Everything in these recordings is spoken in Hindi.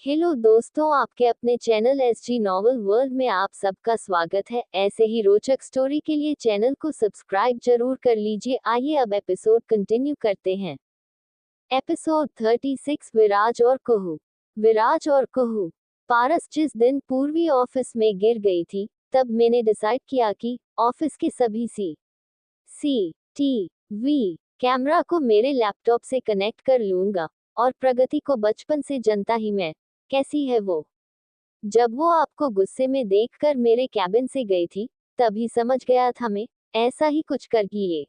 हेलो दोस्तों, आपके अपने चैनल एसजी नॉवल वर्ल्ड में आप सबका स्वागत है। ऐसे ही रोचक स्टोरी के लिए चैनल को सब्सक्राइब जरूर कर लीजिए। आइए अब एपिसोड कंटिन्यू करते हैं। एपिसोड 36, विराज और कुहू। विराज और कुहू। पारस जिस दिन पूर्वी ऑफिस में गिर गई थी, तब मैंने डिसाइड किया कि ऑफिस के सभी सी.सी.टी.वी. कैमरा को मेरे लैपटॉप से कनेक्ट कर लूंगा, और प्रगति को बचपन से जनता ही मैं। कैसी है वो? जब वो आपको गुस्से में देखकर मेरे कैबिन से गई थी, तभी समझ गया था मैं ऐसा ही कुछ करगी ये।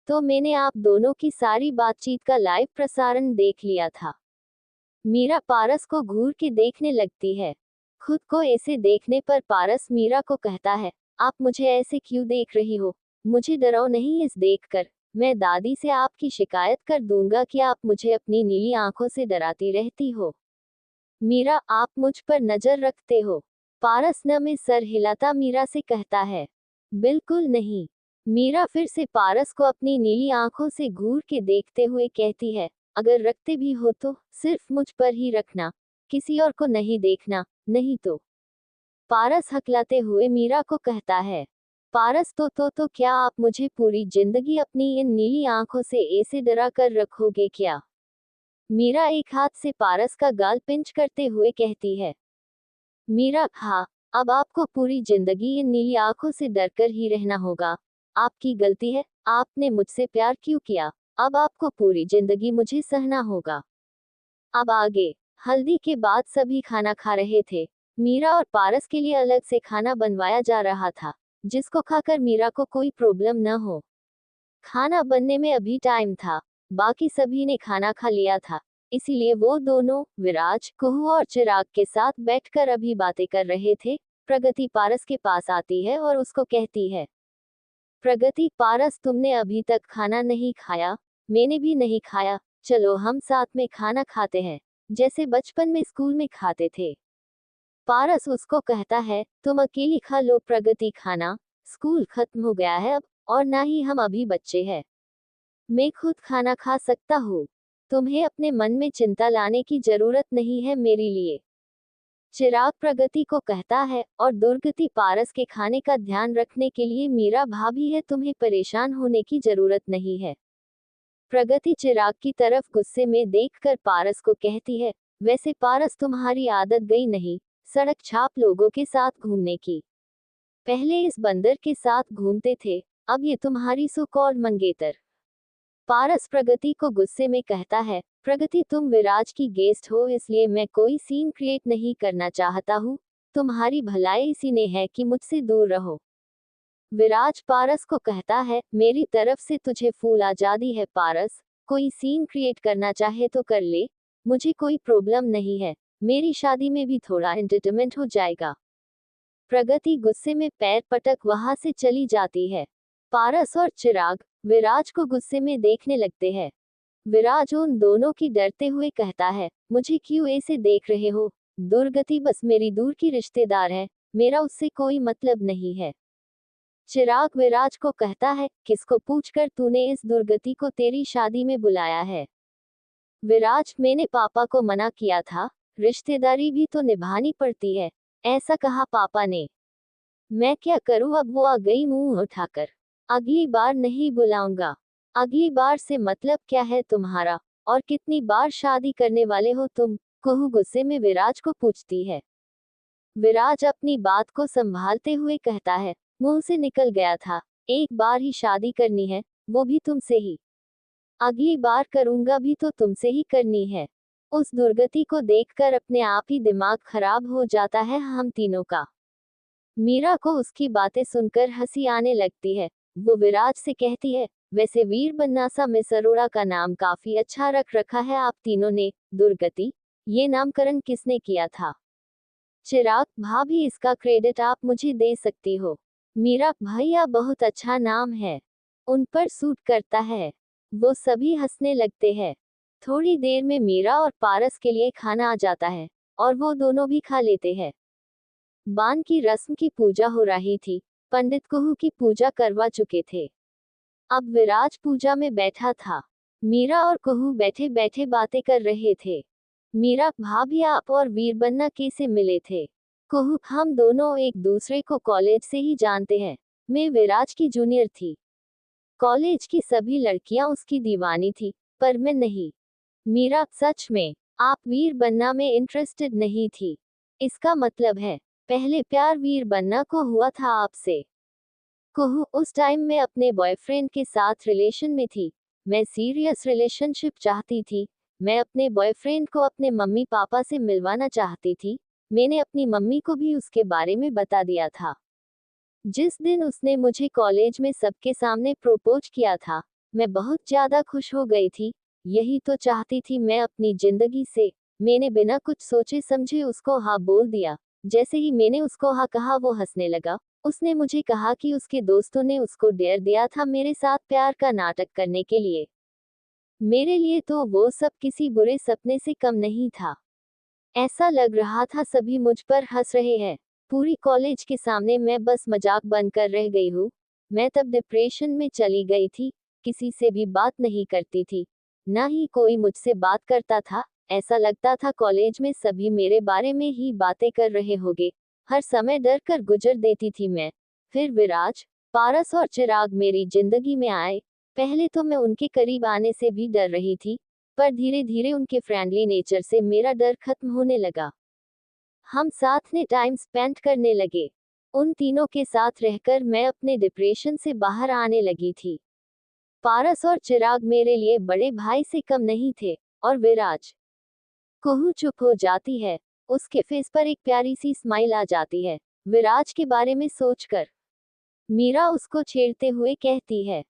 तो मैंने आप दोनों की सारी बातचीत का लाइव प्रसारण देख लिया था। मीरा पारस को घूर के देखने लगती है। खुद को ऐसे देखने पर पारस मीरा को कहता है, आप मुझे ऐसे क्यों देख रही हो? मुझे डराओ नहीं इस देखकर। मैं दादी से आपकी शिकायत कर दूंगा कि आप मुझे अपनी नीली आंखों से डराती रहती हो। मीरा, आप मुझ पर नजर रखते हो? पारस न में सर हिलाता मीरा से कहता है, बिल्कुल नहीं। मीरा फिर से पारस को अपनी नीली आंखों से घूर के देखते हुए कहती है, अगर रखते भी हो तो सिर्फ मुझ पर ही रखना, किसी और को नहीं देखना, नहीं तो। पारस हकलाते हुए मीरा को कहता है, पारस तो क्या आप मुझे पूरी जिंदगी अपनी इन नीली आंखों से ऐसे डरा कर रखोगे क्या? मीरा एक हाथ से पारस का गाल पिंच करते हुए कहती है। मीरा, हाँ, अब आपको पूरी जिंदगी इन नीली आंखों से डरकर ही रहना होगा। आपकी गलती है, आपने मुझसे प्यार क्यों किया? अब आपको पूरी जिंदगी मुझे सहना होगा। अब आगे। हल्दी के बाद सभी खाना खा रहे थे। मीरा और पारस के लिए अलग से खाना बनवाया जा रहा था, जिसको खाकर मीरा को कोई प्रॉब्लम न हो। खाना बनने में अभी टाइम था। बाकी सभी ने खाना खा लिया था, इसीलिए वो दोनों, विराज, कुहू और चिराग के साथ बैठकर अभी बातें कर रहे थे। प्रगति पारस के पास आती है और उसको कहती है, प्रगति, पारस, तुमने अभी तक खाना नहीं खाया। मैंने भी नहीं खाया। चलो हम साथ में खाना खाते हैं, जैसे बचपन में स्कूल में खाते थे। पारस उसको कहता है, तुम अकेली खा लो प्रगति खाना, स्कूल खत्म हो गया है अब, और ना ही हम अभी बच्चे हैं। मैं खुद खाना खा सकता हूँ। तुम्हें अपने मन में चिंता लाने की जरूरत नहीं है मेरे लिए। चिराग प्रगति को कहता है, और दुर्गति पारस के खाने का ध्यान रखने के लिए मीरा भाभी है, तुम्हें परेशान होने की जरूरत नहीं है। प्रगति चिराग की तरफ गुस्से में देखकर पारस को कहती है, वैसे पारस, तुम्हारी आदत गई नहीं सड़क छाप लोगों के साथ घूमने की? पहले इस बंदर के साथ घूमते थे, अब ये तुम्हारी सो कॉल्ड मंगेतर। पारस प्रगति को गुस्से में कहता है, प्रगति, तुम विराज की गेस्ट हो, इसलिए मैं कोई सीन क्रिएट नहीं करना चाहता हूँ। तुम्हारी भलाई इसी ने है कि मुझसे दूर रहो। विराज पारस को कहता है, मेरी तरफ से तुझे फुल आजादी है पारस, कोई सीन क्रिएट करना चाहे तो कर ले, मुझे कोई प्रॉब्लम नहीं है। मेरी शादी में भी थोड़ा एंटरटेनमेंट हो जाएगा। प्रगति गुस्से में पैर पटक वहां से चली जाती है। पारस और चिराग विराज को गुस्से में देखने लगते हैं। विराज उन दोनों की डरते हुए कहता है, मुझे क्यों ऐसे देख रहे हो? दुर्गति बस मेरी दूर की रिश्तेदार है, मेरा उससे कोई मतलब नहीं है। चिराग विराज को कहता है, किसको पूछकर तूने इस दुर्गति को तेरी शादी में बुलाया है? विराज, मैंने पापा को मना किया था, रिश्तेदारी भी तो निभानी पड़ती है, ऐसा कहा पापा ने। मैं क्या करूं, अब वो आ गई मुंह उठाकर। अगली बार नहीं बुलाऊंगा। अगली बार से मतलब क्या है तुम्हारा? और कितनी बार शादी करने वाले हो तुम? कुहू गुस्से में विराज को पूछती है। विराज अपनी बात को संभालते हुए कहता है, मुंह से निकल गया था, एक बार ही शादी करनी है, वो भी तुमसे ही। अगली बार करूंगा भी तो तुमसे ही करनी है। उस दुर्गति को देखकर अपने आप ही दिमाग खराब हो जाता है हम तीनों का। मीरा को उसकी बातें सुनकर हंसी आने लगती है। वो विराज से कहती है, वैसे वीर बन्नासा मिस अरोड़ा का नाम काफी अच्छा रख रखा है आप तीनों ने। दुर्गति, ये नामकरण किसने किया था? चिराग, भाभी, इसका क्रेडिट आप मुझे दे सकती हो। मीरा, भैया, बहुत अच्छा नाम है, उन पर सूट करता है। वो सभी हंसने लगते हैं। थोड़ी देर में मीरा और पारस के लिए खाना आ जाता है, और वो दोनों भी खा लेते हैं। बान की रस्म की पूजा हो रही थी। पंडित कुहू की पूजा करवा चुके थे। अब विराज पूजा में बैठा था। मीरा और कुहू बैठे बैठे बातें कर रहे थे। मीरा, भाभी आप और वीर बन्ना कैसे मिले थे? कुहू, हम दोनों एक दूसरे को कॉलेज से ही जानते हैं। मैं विराज की जूनियर थी। कॉलेज की सभी लड़कियां उसकी दीवानी थी, पर मैं नहीं। मीरा, सच में आप वीर बन्ना में इंटरेस्टेड नहीं थी? इसका मतलब है पहले प्यार वीर बन्ना को हुआ था आपसे? कुहू, उस टाइम मैं अपने बॉयफ्रेंड के साथ रिलेशन में थी। मैं सीरियस रिलेशनशिप चाहती थी। मैं अपने बॉयफ्रेंड को अपने मम्मी पापा से मिलवाना चाहती थी। मैंने अपनी मम्मी को भी उसके बारे में बता दिया था। जिस दिन उसने मुझे कॉलेज में सबके सामने प्रोपोज किया था, मैं बहुत ज्यादा खुश हो गई थी। यही तो चाहती थी मैं अपनी जिंदगी से। मैंने बिना कुछ सोचे समझे उसको हाँ बोल दिया। जैसे ही मैंने उसको हाँ कहा वो हंसने लगा। उसने मुझे कहा कि उसके दोस्तों ने उसको डेयर दिया था मेरे साथ प्यार का नाटक करने के लिए। मेरे लिए तो वो सब किसी बुरे सपने से कम नहीं था। ऐसा लग रहा था सभी मुझ पर हंस रहे हैं। पूरी कॉलेज के सामने मैं बस मजाक बनकर रह गई हूँ। मैं तब डिप्रेशन में चली गई थी। किसी से भी बात नहीं करती थी। ना ही कोई मुझसे बात करता था। ऐसा लगता था कॉलेज में सभी मेरे बारे में ही बातें कर रहे होंगे। हर समय डर कर गुजर देती थी मैं। फिर विराज, पारस और चिराग मेरी जिंदगी में आए। पहले तो मैं उनके करीब आने से भी डर रही थी, पर धीरे धीरे उनके फ्रेंडली नेचर से मेरा डर खत्म होने लगा। हम साथ में टाइम स्पेंड करने लगे। उन तीनों के साथ रहकर मैं अपने डिप्रेशन से बाहर आने लगी थी। पारस और चिराग मेरे लिए बड़े भाई से कम नहीं थे। और विराज। कुहू चुप हो जाती है। उसके फेस पर एक प्यारी सी स्माइल आ जाती है विराज के बारे में सोचकर। मीरा उसको छेड़ते हुए कहती है,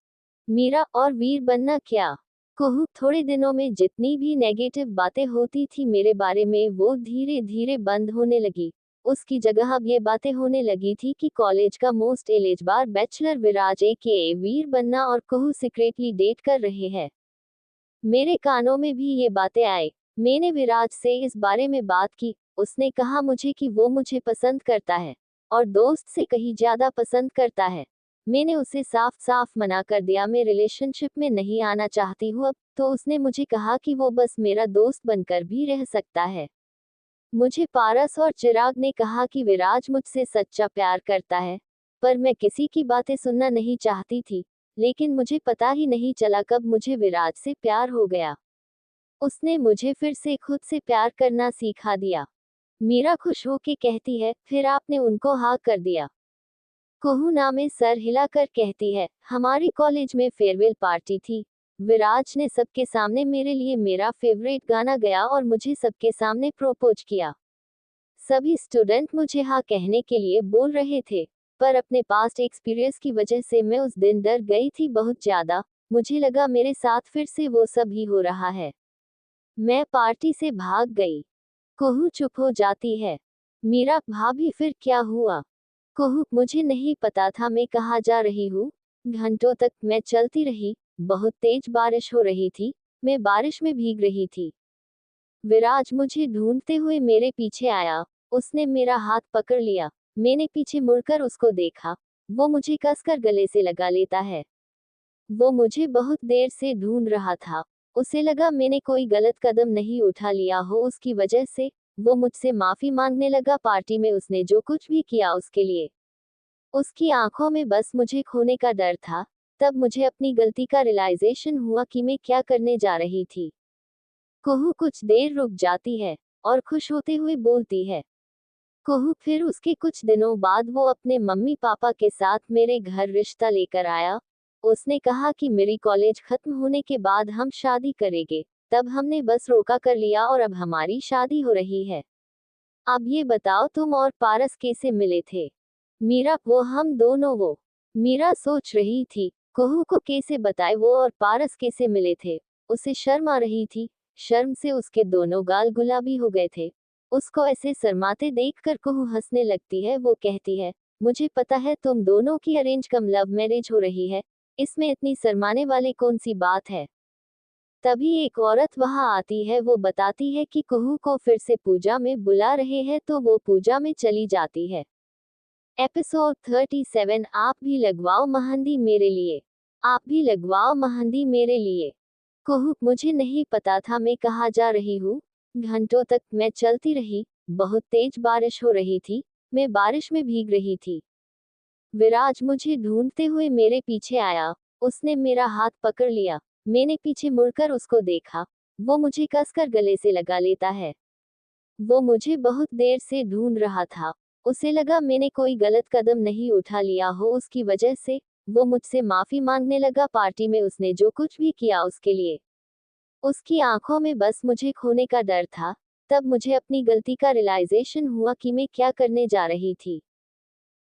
मीरा और वीर बनना क्या? कुहू, थोड़े दिनों में जितनी भी नेगेटिव बातें होती थी मेरे बारे में वो धीरे धीरे बंद होने लगी। उसकी जगह अब ये बातें होने लगी थी कि कॉलेज का मोस्ट एलिजिबल बैचलर विराज के वीर बन्ना और कुहू सीक्रेटली डेट कर रहे हैं। मेरे कानों में भी ये बातें आई। मैंने विराज से इस बारे में बात की। उसने कहा मुझे कि वो मुझे पसंद करता है, और दोस्त से कहीं ज्यादा पसंद करता है। मैंने उसे साफ साफ मना कर दिया, मैं रिलेशनशिप में नहीं आना चाहती हूँ अब। तो उसने मुझे कहा कि वो बस मेरा दोस्त बनकर भी रह सकता है। मुझे पारस और चिराग ने कहा कि विराज मुझसे सच्चा प्यार करता है, पर मैं किसी की बातें सुनना नहीं चाहती थी। लेकिन मुझे पता ही नहीं चला कब मुझे विराज से प्यार हो गया। उसने मुझे फिर से खुद से प्यार करना सिखा दिया। मीरा खुश होके कहती है, फिर आपने उनको हाँ कर दिया? कुहू ना में सर हिलाकर कहती है, हमारी कॉलेज में फेयरवेल पार्टी थी। विराज ने सबके सामने मेरे लिए मेरा फेवरेट गाना गाया और मुझे सबके सामने प्रोपोज किया। सभी स्टूडेंट मुझे हाँ कहने के लिए बोल रहे थे, पर अपने पास्ट एक्सपीरियंस की वजह से मैं उस दिन डर गई थी बहुत ज्यादा। मुझे लगा मेरे साथ फिर से वो सब ही हो रहा है। मैं पार्टी से भाग गई। कुहू चुप हो जाती है। मीरा, भाभी फिर क्या हुआ? कुहू, मुझे नहीं पता था मैं कहाँ जा रही हूँ। घंटों तक मैं चलती रही। बहुत तेज बारिश हो रही थी। मैं बारिश में भीग रही थी। विराज मुझे ढूंढते हुए मेरे पीछे आया। उसने मेरा हाथ पकड़ लिया। मैंने पीछे मुड़कर उसको देखा। वो मुझे कसकर गले से लगा लेता है। वो मुझे बहुत देर से ढूंढ रहा था। उसे लगा मैंने कोई गलत कदम नहीं उठा लिया हो उसकी वजह से। वो मुझसे माफी मांगने लगा पार्टी में उसने जो कुछ भी किया उसके लिए। उसकी आंखों में बस मुझे खोने का डर था। तब मुझे अपनी गलती का रियलाइजेशन हुआ कि मैं क्या करने जा रही थी। कुहू कुछ देर रुक जाती है और खुश होते हुए बोलती है, कुहू, फिर उसके कुछ दिनों बाद वो अपने मम्मी पापा के साथ मेरे घर रिश्ता लेकर आया। उसने कहा कि मेरी कॉलेज खत्म होने के बाद हम शादी करेंगे। तब हमने बस रोका कर लिया और अब हमारी शादी हो रही है। अब ये बताओ तुम और पारस कैसे मिले थे? मीरा, वो हम दोनों वो। मीरा सोच रही थी, कुहू को कैसे बताए वो और पारस कैसे मिले थे। उसे शर्म आ रही थी। शर्म से उसके दोनों गाल गुलाबी हो गए थे। उसको ऐसे शर्माते देखकर कुहू हंसने लगती है। वो कहती है, मुझे पता है तुम दोनों की अरेंज कम लव मैरिज हो रही है। इसमें इतनी शर्माने वाली कौन सी बात है? तभी एक औरत वहां आती है। वो बताती है कि कुहू को फिर से पूजा में बुला रहे हैं, तो वो पूजा में चली जाती है। एपिसोड 37। आप भी लगवाओ मेहंदी मेरे लिए। आप भी लगवाओ मेहंदी मेरे लिए। कुहू, मुझे नहीं पता था मैं कहाँ जा रही हूँ। घंटों तक मैं चलती रही। बहुत तेज बारिश हो रही थी। मैं बारिश में भीग रही थी। विराज मुझे ढूंढते हुए मेरे पीछे आया। उसने मेरा हाथ पकड़ लिया। मैंने पीछे मुड़कर उसको देखा। वो मुझे कसकर गले से लगा लेता है। वो मुझे बहुत देर से ढूंढ रहा था। उसे लगा मैंने कोई गलत कदम नहीं उठा लिया हो उसकी वजह से। वो मुझसे माफी मांगने लगा। पार्टी में उसने जो कुछ भी किया उसके लिए। उसकी आंखों में बस मुझे खोने का डर था। तब मुझे अपनी गलती का रियलाइजेशन हुआ कि मैं क्या करने जा रही थी।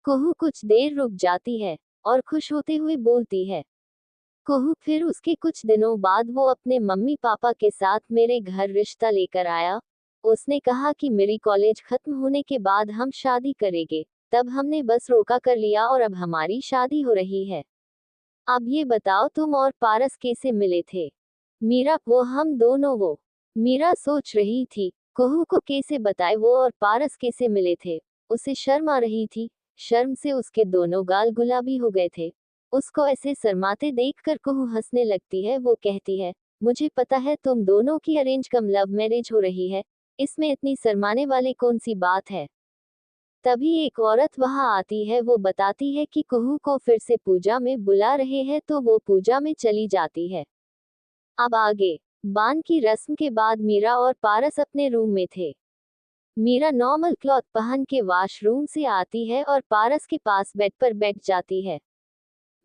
कुहू कुछ देर रुक जाती है और खुश होते हुए बोलती है। कुहू फिर उसके कुछ दिनों बाद वो अपने मम्मी पापा के साथ मेरे घर रिश्ता लेकर आया। उसने कहा कि मेरी कॉलेज खत्म होने के बाद हम शादी करेंगे। तब हमने बस रोका कर लिया और अब हमारी शादी हो रही है। अब ये बताओ तुम और पारस कैसे मिले थे? मीरा वो हम दोनों वो। मीरा सोच रही थी कुहू को कैसे बताए वो और पारस कैसे मिले थे। उसे शर्म आ रही थी। शर्म से उसके दोनों गाल गुलाबी हो गए थे। उसको ऐसे शर्माते देखकर कुहू हंसने लगती है। वो कहती है, मुझे पता है तुम दोनों की अरेंज कम लव मैरिज हो रही है। इसमें इतनी शर्माने वाली कौन सी बात है? तभी एक औरत वहां आती है। वो बताती है कि कुहू को फिर से पूजा में बुला रहे हैं तो वो पूजा में चली जाती है। अब आगे। बान की रस्म के बाद मीरा और पारस अपने रूम में थे। मीरा नॉर्मल क्लॉथ पहन के वॉशरूम से आती है और पारस के पास बेड पर बैठ जाती है।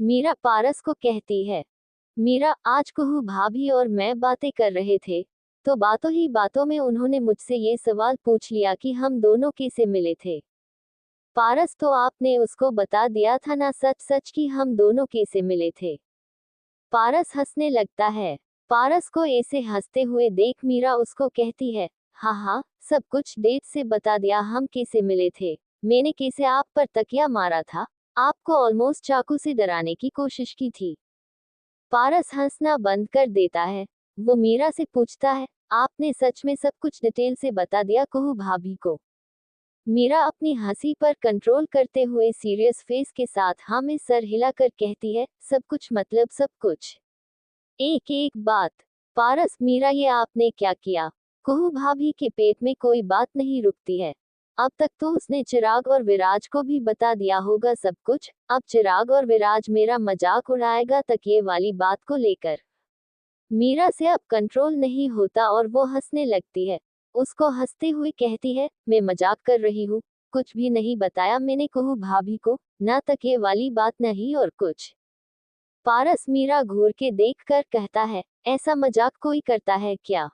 मीरा पारस को कहती है, मीरा आज कुहू भाभी और मैं बातें कर रहे थे। तो बातों ही बातों में उन्होंने मुझसे ये सवाल पूछ लिया कि हम दोनों कैसे मिले थे। पारस तो आपने उसको बता दिया था ना सच सच कि हम दोनों कैसे मिले थे। पारस हंसने लगता है। पारस को ऐसे हंसते हुए देख मीरा उसको कहती है, हाँ हाँ सब कुछ डेट से बता दिया हम कैसे मिले थे। मैंने कैसे आप पर तकिया मारा था। आपको ऑलमोस्ट चाकू से डराने की कोशिश की थी। पारस हंसना बंद कर देता है। वो मीरा से पूछता है, आपने सच में सब कुछ डिटेल से बता दिया कुहू भाभी को? मीरा अपनी हंसी पर कंट्रोल करते हुए सीरियस फेस के साथ हाँ में सर हिलाकर कहती है, सब कुछ मतलब सब कुछ। एक एक बात। पारस, मीरा ये आपने क्या किया? कुहू भाभी के पेट में कोई बात नहीं रुकती है। अब तक तो उसने चिराग और विराज को भी बता दिया होगा सब कुछ। अब चिराग और विराज मेरा मजाक उड़ाएगा तक ये वाली बात को लेकर। मीरा से अब कंट्रोल नहीं होता और वो हंसने लगती है। उसको हंसते हुए कहती है, मैं मजाक कर रही हूँ। कुछ भी नहीं बताया मैंने कुहू भाभी को, ना तक ये वाली बात नहीं और कुछ। पारस मीरा घूर के देखकर कहता है, ऐसा मजाक कोई करता है क्या?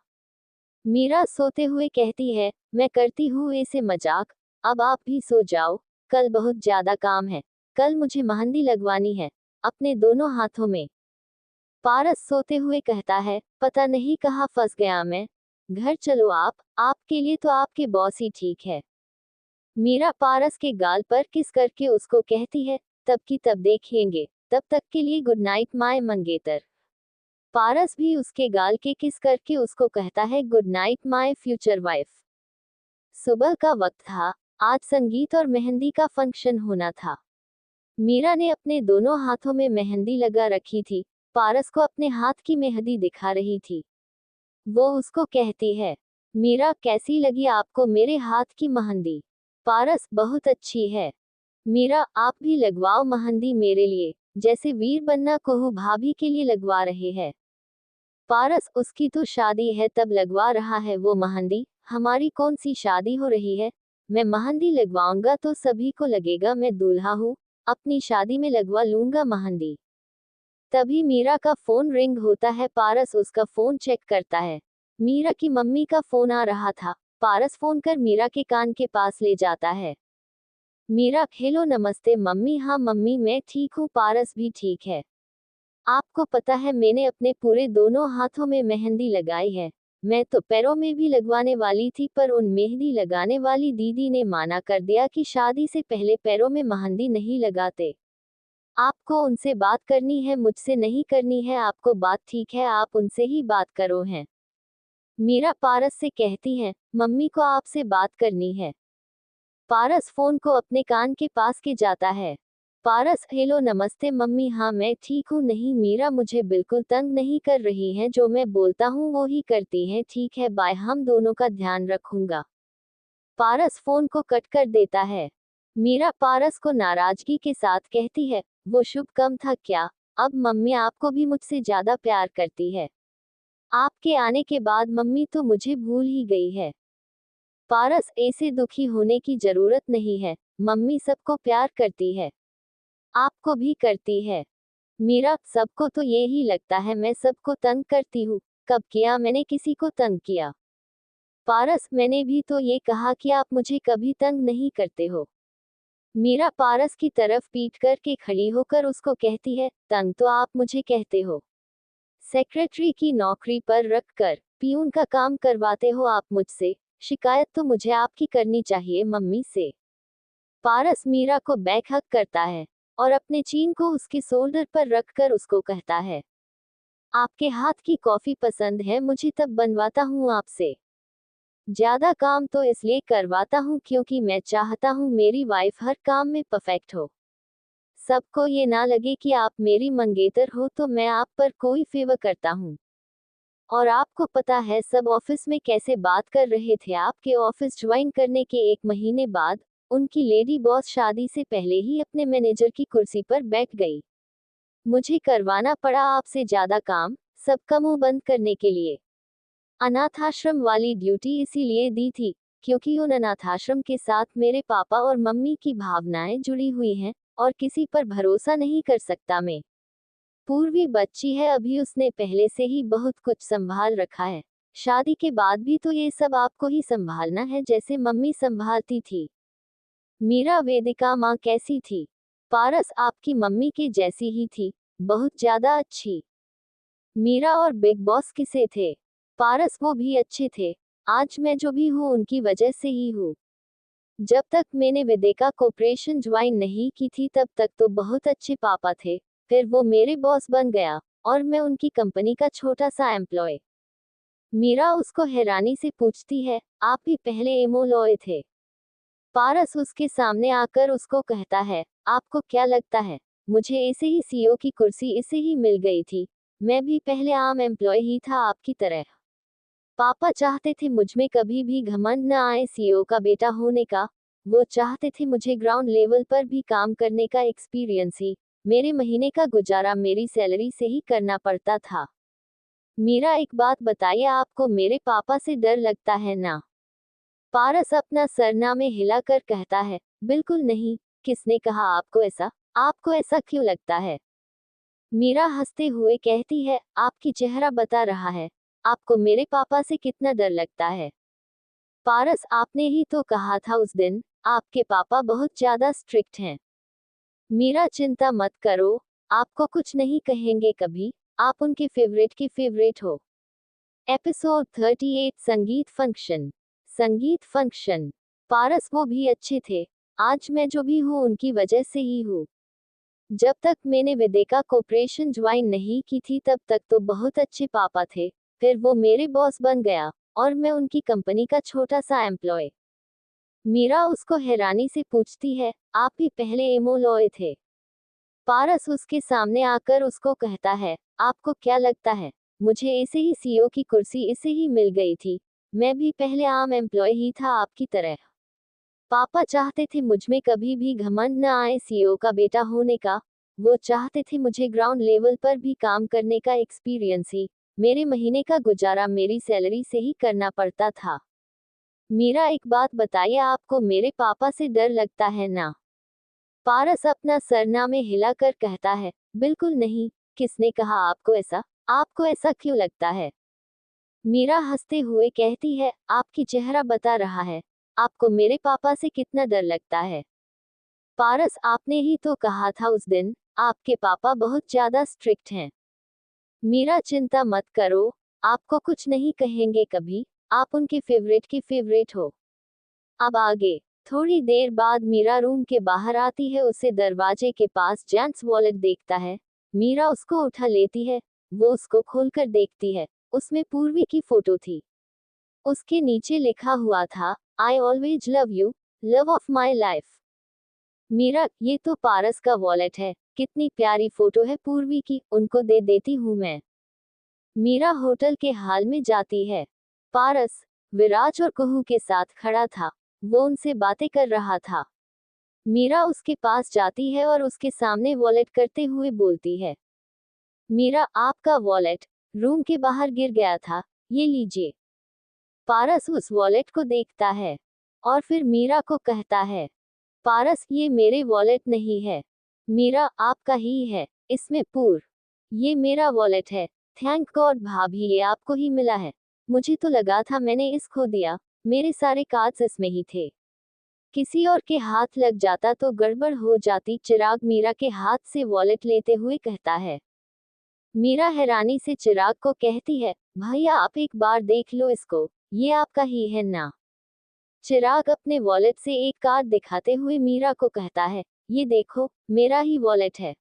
मीरा सोते हुए कहती है, मैं करती हूँ ऐसे मजाक। अब आप भी सो जाओ। कल बहुत ज्यादा काम है। कल मुझे मेहंदी लगवानी है अपने दोनों हाथों में। पारस सोते हुए कहता है, पता नहीं कहाँ फंस गया मैं। घर चलो आप। आपके लिए तो आपके बॉस ही ठीक है। मीरा पारस के गाल पर किस करके उसको कहती है, तब की तब देखेंगे। तब तक के लिए गुड नाइट माय मंगेतर। पारस भी उसके गाल के किस करके उसको कहता है, good night my future wife. सुबह का वक्त था। आज संगीत और मेहंदी का फंक्शन होना था। मीरा ने अपने दोनों हाथों में मेहंदी लगा रखी थी। पारस को अपने हाथ की मेहंदी दिखा रही थी। वो उसको कहती है, मीरा कैसी लगी आपको मेरे हाथ की मेहंदी? पारस, बहुत अच्छी है। मीरा, आप भी लगवाओ मेहंदी मेरे लिए, जैसे वीर बन्ना कुहू भाभी के लिए लगवा रहे हैं। पारस, उसकी तो शादी है तब लगवा रहा है वो मेहंदी। हमारी कौन सी शादी हो रही है? मैं मेहंदी लगवाऊंगा तो सभी को लगेगा मैं दूल्हा हूँ। अपनी शादी में लगवा लूंगा मेहंदी। तभी मीरा का फोन रिंग होता है। पारस उसका फोन चेक करता है। मीरा की मम्मी का फोन आ रहा था। पारस फोन कर मीरा के कान के पास ले जाता है। मीरा, हेलो नमस्ते मम्मी। हाँ मम्मी मैं ठीक हूँ, पारस भी ठीक है। आपको पता है मैंने अपने पूरे दोनों हाथों में मेहंदी लगाई है। मैं तो पैरों में भी लगवाने वाली थी पर उन मेहंदी लगाने वाली दीदी ने माना कर दिया कि शादी से पहले पैरों में मेहंदी नहीं लगाते। आपको उनसे बात करनी है, मुझसे नहीं करनी है आपको बात, ठीक है आप उनसे ही बात करो हैं। मीरा पारस से कहती है, मम्मी को आपसे बात करनी है। पारस फोन को अपने कान के पास के जाता है। पारस, हेलो नमस्ते मम्मी। हाँ मैं ठीक हूँ। नहीं मीरा मुझे बिल्कुल तंग नहीं कर रही हैं, जो मैं बोलता हूँ वो ही करती हैं। ठीक है बाय, हम दोनों का ध्यान रखूंगा। पारस फोन को कट कर देता है। मीरा पारस को नाराजगी के साथ कहती है, वो शुभ कम था क्या? अब मम्मी आपको भी मुझसे ज्यादा प्यार करती है। आपके आने के बाद मम्मी तो मुझे भूल ही गई है। पारस, ऐसे दुखी होने की जरूरत नहीं है। मम्मी सबको प्यार करती है, आपको भी करती है। मीरा, सबको तो ये ही लगता है मैं सबको तंग करती हूँ। कब किया मैंने किसी को तंग किया? पारस, मैंने भी तो ये कहा कि आप मुझे कभी तंग नहीं करते हो। मीरा पारस की तरफ पीट करके खड़ी होकर उसको कहती है, तंग तो आप मुझे कहते हो। सेक्रेटरी की नौकरी पर रखकर पियून का काम करवाते हो आप मुझसे। शिकायत तो मुझे आपकी करनी चाहिए मम्मी से। पारस मीरा को बैकहक करता है और अपने चीन को उसके शोल्डर पर रखकर उसको कहता है, आपके हाथ की कॉफी पसंद है मुझे, तब बनवाता हूँ आपसे। ज्यादा काम तो इसलिए करवाता हूँ क्योंकि मैं चाहता हूँ मेरी वाइफ हर काम में परफेक्ट हो। सबको ये ना लगे कि आप मेरी मंगेतर हो तो मैं आप पर कोई फेवर करता हूँ। और आपको पता है सब ऑफिस में कैसे बात कर रहे थे आपके ऑफिस ज्वाइन करने के 1 महीने बाद? उनकी लेडी बॉस शादी से पहले ही अपने मैनेजर की कुर्सी पर बैठ गई। मुझे करवाना पड़ा आपसे ज्यादा काम, सबका मुंह बंद करने के लिए। अनाथाश्रम वाली ड्यूटी इसीलिए दी थी क्योंकि उन अनाथाश्रम के साथ मेरे पापा और मम्मी की भावनाएं जुड़ी हुई हैं, और किसी पर भरोसा नहीं कर सकता मैं। पूर्वी बच्ची है अभी, उसने पहले से ही बहुत कुछ संभाल रखा है। शादी के बाद भी तो ये सब आपको ही संभालना है जैसे मम्मी संभालती थी। मीरा, वेदिका माँ कैसी थी? पारस, आपकी मम्मी के जैसी ही थी, बहुत ज्यादा अच्छी। मीरा, और बिग बॉस किसे थे? पारस, वो भी अच्छे थे। आज मैं जो भी हूँ उनकी वजह से ही हूँ। जब तक मैंने वेदिका कॉर्पोरेशन ज्वाइन नहीं की थी तब तक तो बहुत अच्छे पापा थे। फिर वो मेरे बॉस बन गया और मैं उनकी कंपनी का छोटा सा एम्प्लॉय। मीरा उसको हैरानी से पूछती है, आप भी पहले एमोलॉय थे? पारस उसके सामने आकर उसको कहता है, आपको क्या लगता है मुझे ऐसे ही सीईओ की कुर्सी ऐसे ही मिल गई थी? मैं भी पहले आम एम्प्लॉय ही था आपकी तरह। पापा चाहते थे मुझ में कभी भी घमंड न आए सीईओ का बेटा होने का। वो चाहते थे मुझे ग्राउंड लेवल पर भी काम करने का एक्सपीरियंस ही। मेरे महीने का गुजारा मेरी सैलरी से ही करना पड़ता था। मीरा, एक बात बताइए, आपको मेरे पापा से डर लगता है ना? पारस अपना सरनामे हिलाकर कहता है, बिल्कुल नहीं। किसने कहा आपको ऐसा? आपको ऐसा क्यों लगता है? मीरा हंसते हुए कहती है, आपकी चेहरा बता रहा है आपको मेरे पापा से कितना डर लगता है। पारस, आपने ही तो कहा था उस दिन आपके पापा बहुत ज्यादा स्ट्रिक्ट हैं। मीरा, चिंता मत करो, आपको कुछ नहीं कहेंगे कभी। आप उनके फेवरेट के फेवरेट हो। एपिसोड 38, संगीत फंक्शन। संगीत फंक्शन। पारस, वो भी अच्छे थे। आज मैं जो भी हूँ उनकी वजह से ही हूँ। जब तक मैंने वेदिका कॉर्पोरेशन ज्वाइन नहीं की थी तब तक तो बहुत अच्छे पापा थे। फिर वो मेरे बॉस बन गया और मैं उनकी कंपनी का छोटा सा एम्प्लॉय। मीरा उसको हैरानी से पूछती है, आप भी पहले एमोलॉय थे? पारस उसके सामने आकर उसको कहता है, आपको क्या लगता है मुझे ऐसे ही सीईओ की कुर्सी ऐसे ही मिल गई थी? मैं भी पहले आम एम्प्लॉय ही था आपकी तरह। पापा चाहते थे मुझ में कभी भी घमंड न आए सीईओ का बेटा होने का। वो चाहते थे मुझे ग्राउंड लेवल पर भी काम करने का एक्सपीरियंस ही। मेरे महीने का गुजारा मेरी सैलरी से ही करना पड़ता था। मीरा, एक बात बताइए, आपको मेरे पापा से डर लगता है ना? पारस अपना सरनामे हिलाकर कहता है, बिल्कुल नहीं। किसने कहा आपको ऐसा? आपको ऐसा क्यों लगता है? मीरा हंसते हुए कहती है, आपकी चेहरा बता रहा है आपको मेरे पापा से कितना डर लगता है। पारस, आपने ही तो कहा था उस दिन आपके पापा बहुत ज्यादा स्ट्रिक्ट हैं। मीरा, चिंता मत करो, आपको कुछ नहीं कहेंगे कभी। आप उनके फेवरेट के फेवरेट हो। अब आगे। थोड़ी देर बाद मीरा रूम के बाहर आती है, उसे दरवाजे के पास जेंट्स वॉलेट देखता है। मीरा उसको उठा लेती है। वो उसको खोलकर देखती है, उसमें पूर्वी की फोटो थी। उसके नीचे लिखा हुआ था, I always love you, love of my life. Meera, ये तो पारस का वॉलेट है, कितनी प्यारी फोटो है पूर्वी की, उनको दे देती हूँ मैं। मीरा होटल के हॉल में जाती है। पारस विराज और कुहू के साथ खड़ा था। वो उनसे बातें कर रहा था। मीरा उसके पास जाती है और उसके सामने वॉलेट करते हुए बोलती है, मीरा, आपका वॉलेट रूम के बाहर गिर गया था, ये लीजिए। पारस उस वॉलेट को देखता है और फिर मीरा को कहता है, पारस, ये मेरे वॉलेट नहीं है। मीरा, आपका ही है, इसमें पूर। ये मेरा वॉलेट है। थैंक गॉड भाभी, ये आपको ही मिला है। मुझे तो लगा था मैंने इस खो दिया। मेरे सारे कार्ड्स इसमें ही थे। किसी और के हाथ लग जाता तो गड़बड़ हो जाती। चिराग मीरा के हाथ से वॉलेट लेते हुए कहता है। मीरा हैरानी से चिराग को कहती है, भैया आप एक बार देख लो इसको, ये आपका ही है ना। चिराग अपने वॉलेट से एक कार्ड दिखाते हुए मीरा को कहता है, ये देखो, मेरा ही वॉलेट है।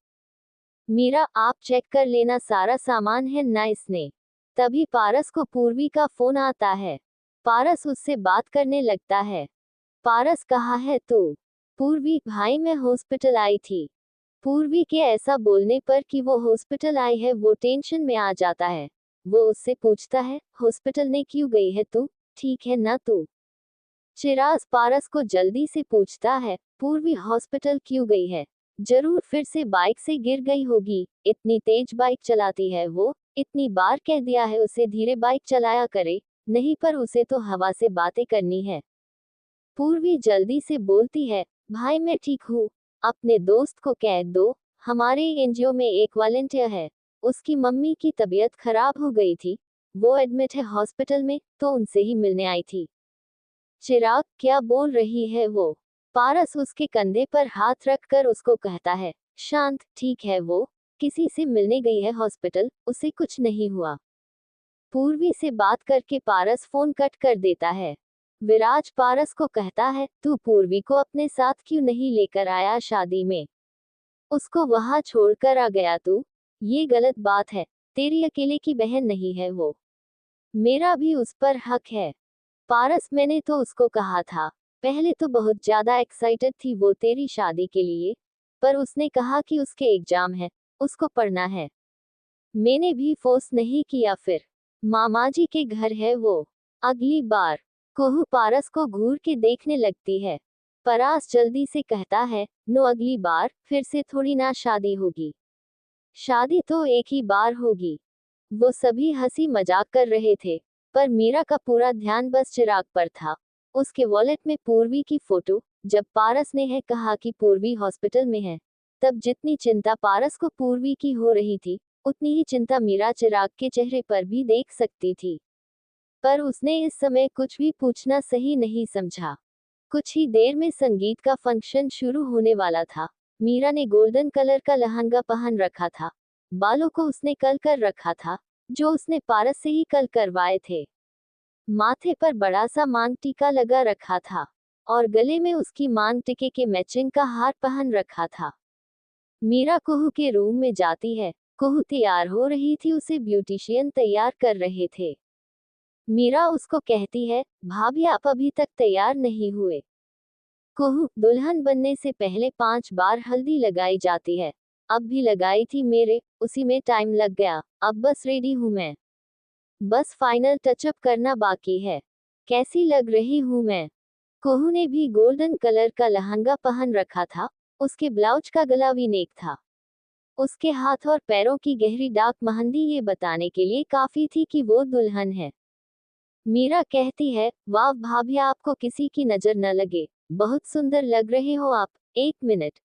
मीरा, आप चेक कर लेना, सारा सामान है ना इसने। तभी पारस को पूर्वी का फोन आता है। पारस उससे बात करने लगता है। पारस, कहाँ है तू? पूर्वी, भाई मैं हॉस्पिटल आई थी। पूर्वी के ऐसा बोलने पर कि वो हॉस्पिटल आई है वो टेंशन में आ जाता है। वो उससे पूछता है, हॉस्पिटल ने क्यों गई है तू, ठीक है ना तू? चिराग पारस को जल्दी से पूछता है, पूर्वी हॉस्पिटल क्यों गई है? जरूर फिर से बाइक से गिर गई होगी, इतनी तेज बाइक चलाती है वो। इतनी बार कह दिया है उसे धीरे बाइक चलाया करे, नहीं पर उसे तो हवा से बातें करनी है। पूर्वी जल्दी से बोलती है, भाई मैं ठीक हूँ, अपने दोस्त को कह दो, हमारे एनजीओ में एक वॉलंटियर है, उसकी मम्मी की तबीयत खराब हो गई थी, वो एडमिट है हॉस्पिटल में, तो उनसे ही मिलने आई थी। चिराग, क्या बोल रही है वो? पारस उसके कंधे पर हाथ रखकर उसको कहता है, शांत, ठीक है वो किसी से मिलने गई है हॉस्पिटल, उसे कुछ नहीं हुआ। पूर्वी से बात करके पारस फोन कट कर देता है। विराज पारस को कहता है, तू पूर्वी को अपने साथ क्यों नहीं लेकर आया शादी में? उसको वहां छोड़कर आ गया तू, ये गलत बात है। तेरी अकेले की बहन नहीं है वो, मेरा भी उस पर हक है। पारस, मैंने तो उसको कहा था, पहले तो बहुत ज्यादा एक्साइटेड थी वो तेरी शादी के लिए, पर उसने कहा कि उसके एग्जाम है, उसको पढ़ना है। मैंने भी फोर्स नहीं किया, फिर मामाजी के घर है वो। अगली बार कोहू पारस को घूर के देखने लगती है। परास जल्दी से कहता है, नो, अगली बार फिर से थोड़ी ना शादी होगी। शादी तो एक ही बार होगी। वो सभी हंसी मजाक कर रहे थे, पर मीरा का पूरा ध्यान बस चिराग पर था। उसके वॉलेट में पूर्वी की फोटो। जब पारस ने है कहा कि पूर्वी हॉस्पिटल में है, तब जितनी चिंता पारस को पूर्वी की हो रही थी, उतनी ही चिंता मीरा चिराग के चेहरे पर भी देख सकती थी। पर उसने इस समय कुछ भी पूछना सही नहीं समझा। कुछ ही देर में संगीत का फंक्शन शुरू होने वाला था। मीरा ने गोल्डन कलर का लहंगा पहन रखा था। बालों को उसने कल कर रखा था, जो उसने पारस से ही कल करवाए थे। माथे पर बड़ा सा मांग टीका लगा रखा था और गले में उसकी मांग टीके के मैचिंग का हार पहन रखा था। मीरा कुहू के रूम में जाती है। कुहू तैयार हो रही थी, उसे ब्यूटिशियन तैयार कर रहे थे। मीरा उसको कहती है, भाभी आप अभी तक तैयार नहीं हुए। कुहू, दुल्हन बनने से पहले 5 बार हल्दी लगाई जाती है। अब भी लगाई थी मेरे, उसी में टाइम लग गया, अब बस रेडी हूँ मैं। बस फाइनल टचअप करना बाकी है। कैसी लग रही हूँ मैं? कुहू ने भी गोल्डन कलर का लहंगा पहन रखा था। उसके ब्लाउज का गला वी नेक था। उसके हाथ और पैरों की गहरी डार्क मेहंदी ये बताने के लिए काफी थी कि वो दुल्हन है। मीरा कहती है, वाह भाभी, आपको किसी की नजर न लगे, बहुत सुंदर लग रहे हो आप। 1 मिनट।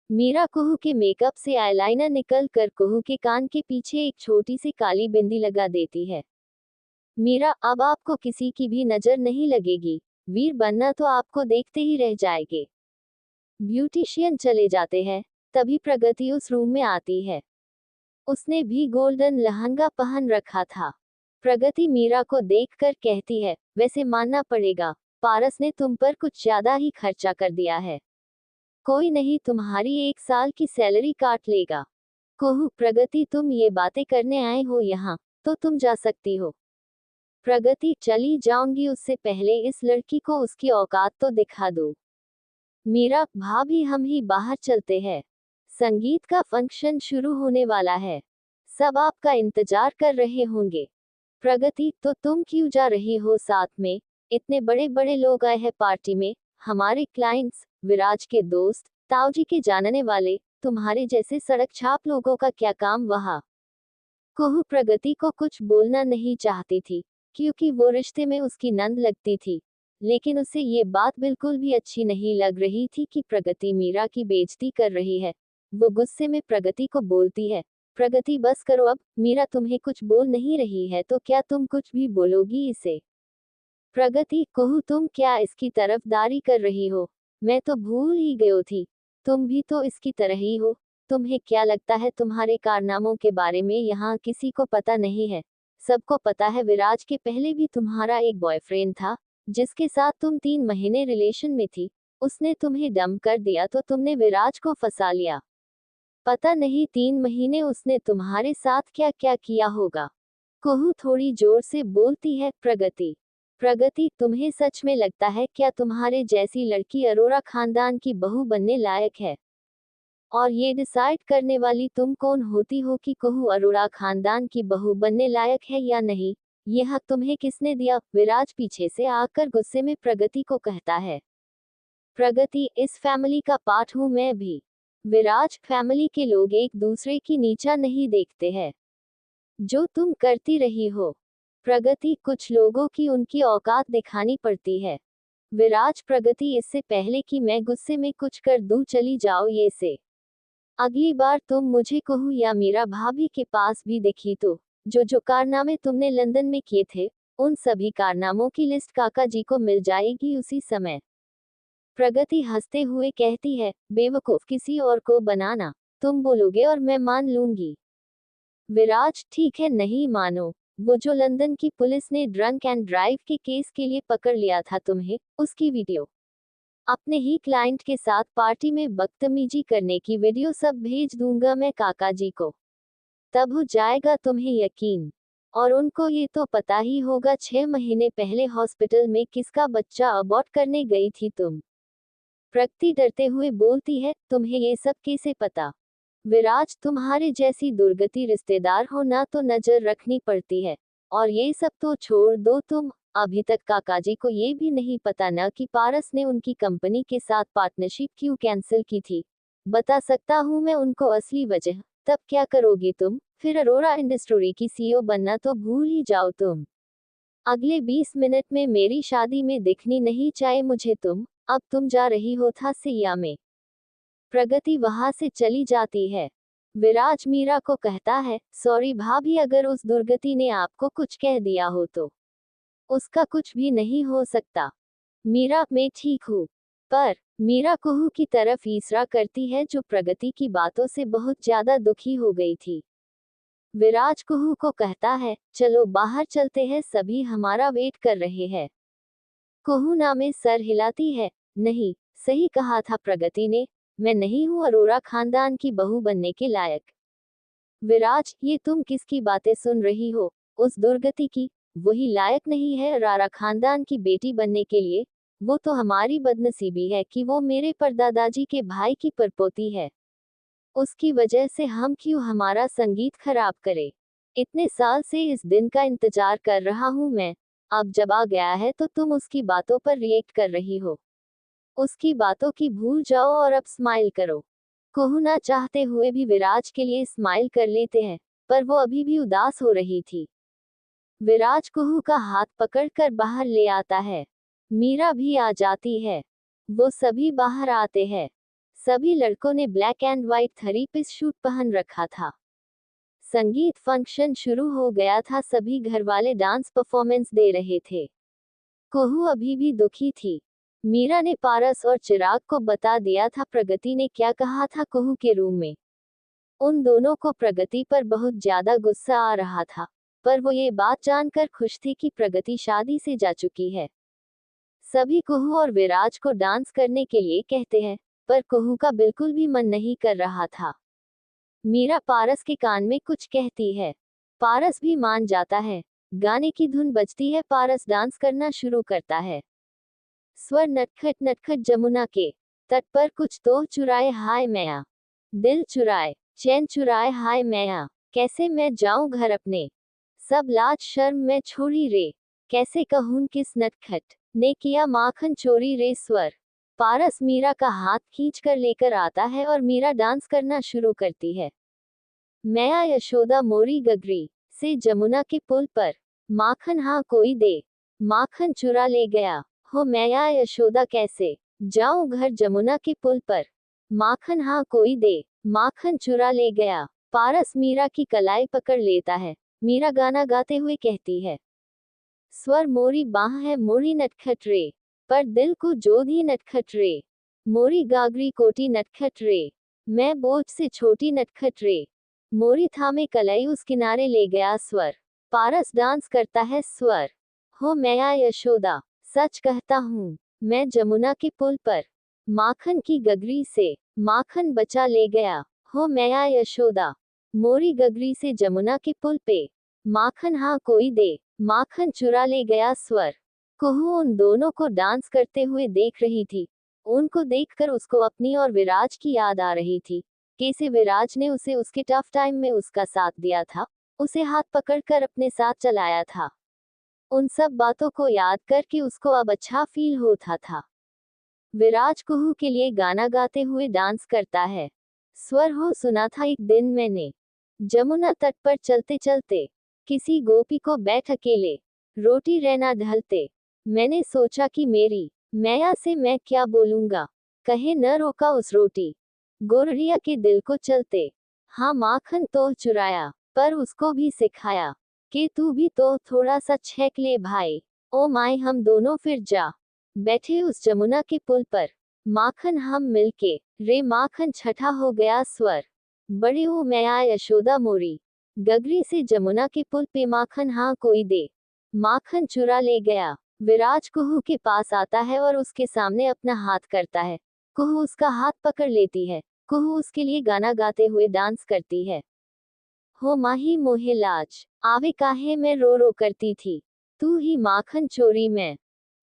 मीरा कुहू के मेकअप से आईलाइनर निकल कर कुहू के कान के पीछे एक छोटी सी काली बिंदी लगा देती है। मीरा, अब आपको किसी की भी नजर नहीं लगेगी, वीर बनना तो आपको देखते ही रह जाएंगे। ब्यूटिशियन चले जाते हैं, तभी प्रगति उस रूम में आती है। उसने भी गोल्डन लहंगा पहन रखा था। प्रगति मीरा को देखकर कहती है, वैसे मानना पड़ेगा, पारस ने तुम पर कुछ ज्यादा ही खर्चा कर दिया है। कोई नहीं, तुम्हारी 1 साल की सैलरी काट लेगा। कोहू, प्रगति तुम ये बातें करने आए हो यहाँ, तो तुम जा सकती हो। प्रगति, चली जाऊंगी, उससे पहले इस लड़की को उसकी औकात तो दिखा दो। मीरा, भाभी हम ही बाहर चलते हैं। संगीत का फंक्शन शुरू होने वाला है। सब आपका इंतजार कर रहे होंगे। प्रगति, तो तुम क्यों जा रही हो साथ में? इतने बड़े बड़े लोग आए हैं पार्टी में, हमारे क्लाइंट्स, विराज के दोस्त, ताऊजी के जानने वाले, तुम्हारे जैसे सड़क छाप लोगों का क्या काम वहाँ? कुहू प्रगति को कुछ बोलना नहीं चाहती थी, क्योंकि वो रिश्ते में उसकी नंद लगती थी। लेकिन उसे ये बात बिल्कुल भी अच्छी नहीं लग रही थी कि प्रगति मीरा की बेइज्जती कर रही है। वो गुस्से में प्रगति को बोलती है, प्रगति बस करो अब, मीरा तुम्हें कुछ बोल नहीं रही है तो क्या तुम कुछ भी बोलोगी इसे? प्रगति, कुहू तुम क्या इसकी तरफदारी कर रही हो? मैं तो भूल ही गयो थी। तुम भी तो इसकी तरह ही हो। तुम्हें क्या लगता है तुम्हारे कारनामों के बारे में यहाँ किसी को पता नहीं है? सबको पता है विराज के पहले भी तुम्हारा एक बॉयफ्रेंड था, जिसके साथ तुम 3 महीने रिलेशन में थी। उसने तुम्हें डंप कर दिया तो तुमने विराज को फंसा लिया। पता नहीं 3 महीने उसने तुम्हारे साथ क्या क्या किया होगा। कुहू थोड़ी जोर से बोलती है, प्रगति। प्रगति, तुम्हें सच में लगता है क्या तुम्हारे जैसी लड़की अरोरा खानदान की बहू बनने लायक है? और ये डिसाइड करने वाली तुम कौन होती हो कि कुहू अरोरा खानदान की बहू बनने लायक है या नहीं? ये हक तुम्हें किसने दिया? विराज पीछे से आकर गुस्से में प्रगति को कहता है। प्रगति, इस फैमिली का पार्ट हूं मैं भी। विराज, फैमिली के लोग एक दूसरे की नीचा नहीं देखते हैं। जो तुम करती रही हो। प्रगति, कुछ लोगों की उनकी औकात दिखानी पड़ती है। विराज, प्रगति, इससे पहले कि मैं गुस्से में कुछ कर दूं चली जाओ ये से। अगली बार तुम मुझे कुहू या मीरा भाभी के पास भी देखी तो जो कारनामे तुमने लंदन में किए थे, उन सभी कारनामों की लिस्ट काका जी को मिल जाएगी उसी समय। प्रगति हंसते हुए कहती है, बेवकूफ किसी और को बनाना। तुम बोलोगे और मैं मान लूंगी। विराज, ठीक है नहीं मानो। वो जो लंदन की पुलिस ने ड्रंक एंड ड्राइव के केस के लिए पकड़ लिया था तुम्हें, उसकी वीडियो। अपने ही क्लाइंट के साथ पार्टी में बदतमीजी करने की वीडियो सब भेज दूंगा मैं काका जी को। तब हो जाएगा तुम्हें यकीन। और उनको ये तो पता ही होगा 6 महीने पहले हॉस्पिटल में किसका बच्चा अबॉर्ट करने गई थी तुम। प्रगति डरते हुए बोलती है, तुम्हें ये सब कैसे पता? विराज, तुम्हारे जैसी दुर्गति रिश्तेदार हो ना तो नजर रखनी पड़ती है। और ये सब तो छोड़ दो तुम, अभी तक काकाजी को ये भी नहीं पता न कि पारस ने उनकी कंपनी के साथ पार्टनरशिप क्यों कैंसिल की थी। बता सकता हूँ मैं उनको असली वजह। तब क्या करोगी तुम? फिर अरोरा इंडस्ट्री की सीईओ बनना तो भूल ही जाओ तुम। अगले 20 मिनट में मेरी शादी में दिखनी नहीं चाहिए मुझे तुम। अब तुम जा रही हो था सिया में। प्रगति वहां से चली जाती है। विराज मीरा को कहता है, सॉरी भाभी अगर उस दुर्गति ने आपको कुछ कह दिया हो तो। उसका कुछ भी नहीं हो सकता। मीरा, मैं ठीक हूँ। पर मीरा कुहू की तरफ इशारा करती है जो प्रगति की बातों से बहुत ज्यादा दुखी हो गई थी। विराज कुहू को कहता है, चलो बाहर चलते हैं सभी हमारा वेट कर रहे हैं। कुहू ना में सर हिलाती है, नहीं, सही कहा था प्रगति ने, मैं नहीं हूँ अरोरा खानदान की बहू बनने के लायक। विराज, ये तुम किसकी बातें सुन रही हो? उस दुर्गति की। वही लायक नहीं है अरोरा खानदान की बेटी बनने के लिए। वो तो हमारी बदनसीबी है कि वो मेरे परदादाजी के भाई की परपोती है। उसकी वजह से हम क्यों हमारा संगीत खराब करे? इतने साल से इस दिन का इंतजार कर रहा हूँ मैं। अब जब आ गया है तो तुम उसकी बातों पर रिएक्ट कर रही हो। उसकी बातों की भूल जाओ और अब स्माइल करो। कुहू ना चाहते हुए भी विराज के लिए स्माइल कर लेते हैं, पर वो अभी भी उदास हो रही थी। विराज कुहू का हाथ पकड़कर बाहर ले आता है। मीरा भी आ जाती है। वो सभी बाहर आते हैं। सभी लड़कों ने black and white 3 piece suit पहन रखा था। संगीत फंक्शन शुरू हो गया था, सभी घरवाले डांस परफॉर्मेंस दे रहे थे। कुहू अभी भी दुखी थी। मीरा ने पारस और चिराग को बता दिया था प्रगति ने क्या कहा था कुहू के रूम में। उन दोनों को प्रगति पर बहुत ज्यादा गुस्सा आ रहा था, पर वो ये बात जानकर खुश थी कि प्रगति शादी से जा चुकी है। सभी कुहू और विराज को डांस करने के लिए कहते हैं, पर कुहू का बिल्कुल भी मन नहीं कर रहा था। मीरा पारस के कान में कुछ कहती है। पारस भी मान जाता है। गाने की धुन बजती है, पारस डांस करना शुरू करता है। स्वर नटखट नटखट जमुना के। तट पर कुछ तो चुराए हाय मैया, दिल चुराए चैन चुराए हाय मैया, कैसे मैं जाऊं घर अपने, सब लाज शर्म मैं छोड़ी रे, कैसे कहूं किस नटखट ने किया माखन चोरी रे। स्वर पारस मीरा का हाथ खींच कर लेकर आता है और मीरा डांस करना शुरू करती है। मैया यशोदा मोरी गगरी से जमुना के पुल पर, माखन हाँ कोई दे, माखन चुरा ले गया, हो मैया यशोदा कैसे जाऊं घर जमुना के पुल पर, माखन हाँ कोई दे, माखन चुरा ले गया। पारस मीरा की कलाई पकड़ लेता है। मीरा गाना गाते हुए कहती है, स्वर मोरी बाह है मोरी नटखट रे, पर दिल को जोधी नटखट रे, मोरी गागरी कोटी नटखट रे, मैं बोझ से छोटी नटखट रे, मोरी थामे कलाई उस किनारे ले गया। स्वर पारस डांस करता है। स्वर हो मैया यशोदा सच कहता हूँ, मैं जमुना के पुल पर माखन की गगरी से माखन बचा ले गया, हो मैया यशोदा मोरी गगरी से जमुना के पुल पे, माखन हाँ कोई दे, माखन चुरा ले गया। स्वर कुहू उन दोनों को डांस करते हुए देख रही थी। उनको देखकर उसको अपनी और विराज की याद आ रही थी। कैसे विराज ने उसे उसके टफ टाइम में उसका साथ दिया था, उसे हाथ पकड़कर अपने साथ चलाया था। उन सब बातों को याद करके उसको अब अच्छा फील होता था। विराज कुहू के लिए गाना गाते हुए डांस करता है। स्वर हो सुना था एक दिन मैंने, जमुना तट पर चलते चलते, किसी गोपी को बैठ अकेले, रोटी रहना ढलते, मैंने सोचा कि मेरी मैया से मैं क्या बोलूंगा, कहे न रोका उस रोटी गोरड़िया के दिल को चलते, हाँ माखन तो चुराया, पर उसको भी सिखाया कि तू भी तो थोड़ा सा छेक ले भाई। ओ माय हम दोनों फिर जा बैठे उस जमुना के पुल पर, माखन हम मिलके रे माखन छठा हो गया। स्वर बड़े हो मैया यशोदा मोरी गगरी से जमुना के पुल पे, माखन हाँ कोई दे, माखन चुरा ले गया। विराज कुहू के पास आता है और उसके सामने अपना हाथ करता है। कुहू उसका हाथ पकड़ लेती है। कुहू उसके लिए गाना गाते हुए डांस करती है। हो माही मोहे लाज आवे काहे मैं रो रो करती थी, तू ही माखन चोरी मैं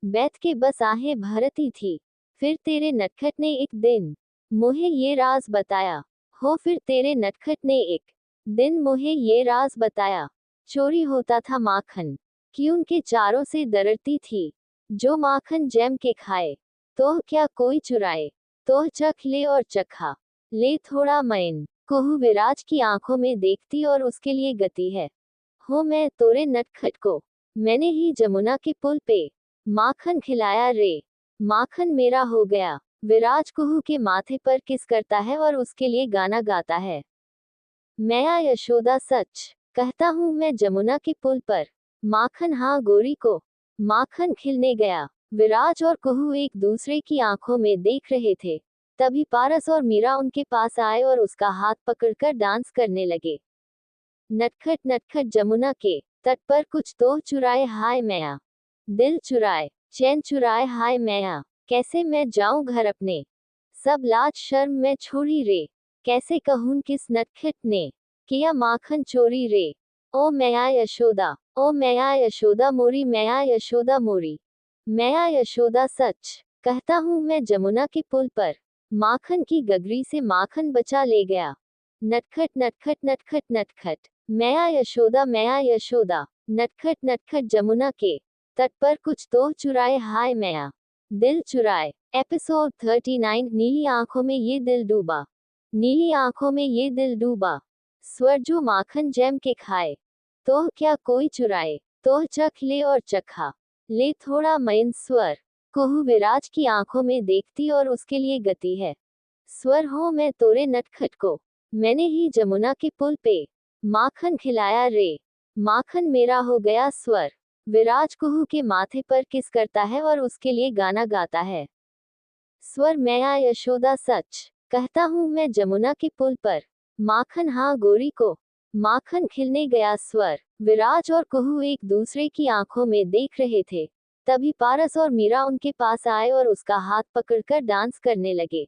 बैठ के बस आहे भरती थी, फिर तेरे नटखट ने एक दिन मोहे ये राज बताया, हो फिर तेरे नटखट ने एक दिन मोहे ये राज बताया, चोरी होता था माखन कि उनके चारों से दरड़ती थी, जो माखन जैम के खाए तो क्या कोई चुराए, तो चख ले और चखा ले थोड़ा मैन। कुहू विराज की आंखों में देखती और उसके लिए गती है। हो मैं तोरे नटखट को मैंने ही जमुना के पुल पे माखन खिलाया रे, माखन मेरा हो गया। विराज कुहू के माथे पर किस करता है और उसके लिए गाना गाता है। मैया यशोदा सच कहता हूँ, मैं जमुना के पुल पर माखन हाँ गोरी को माखन खिलने गया। विराज और कुहू एक दूसरे की आंखों में देख रहे थे। तभी पारस और मीरा उनके पास आए और उसका हाथ पकड़कर डांस करने लगे। नटखट नटखट जमुना के तट पर कुछ तो चुराए हाय मैया, दिल चुराए चैन चुराए हाय मैया, कैसे मैं जाऊं घर अपने, सब लाज शर्म मैं छोड़ी रे, कैसे कहूं किस नटखट ने किया माखन चोरी रे। ओ मैया यशोदा, ओ मैया यशोदा मोरी, मैया यशोदा मोरी, मैया यशोदा सच कहता हूँ, मैं जमुना के पुल पर माखन की गगरी से माखन बचा ले गया। नटखट नटखट नटखट नटखट मैया यशोदा, मैया यशोदा, नटखट नटखट जमुना के तट पर कुछ तो चुराए हाय मैया, दिल चुराए। एपिसोड 39 नीली आंखों में ये दिल डूबा, नीली आंखों में ये दिल डूबा, स्वर जो माखन जैम के खाए तो क्या कोई चुराए, तो चख ले और चखा ले थोड़ा मैन। स्वर कुहू विराज की आंखों में देखती और उसके लिए गती है। स्वर हो मैं तोरे नटखट को मैंने ही जमुना के पुल पे माखन खिलाया रे, माखन मेरा हो गया। स्वर विराज कुहू के माथे पर किस करता है और उसके लिए गाना गाता है। स्वर मैया यशोदा सच कहता हूँ, मैं जमुना के पुल पर माखन हाँ गोरी को माखन खिलने गया। स्वर विराज और कुहू एक दूसरे की आंखों में देख रहे थे। तभी पारस और मीरा उनके पास आए और उसका हाथ पकड़कर डांस करने लगे।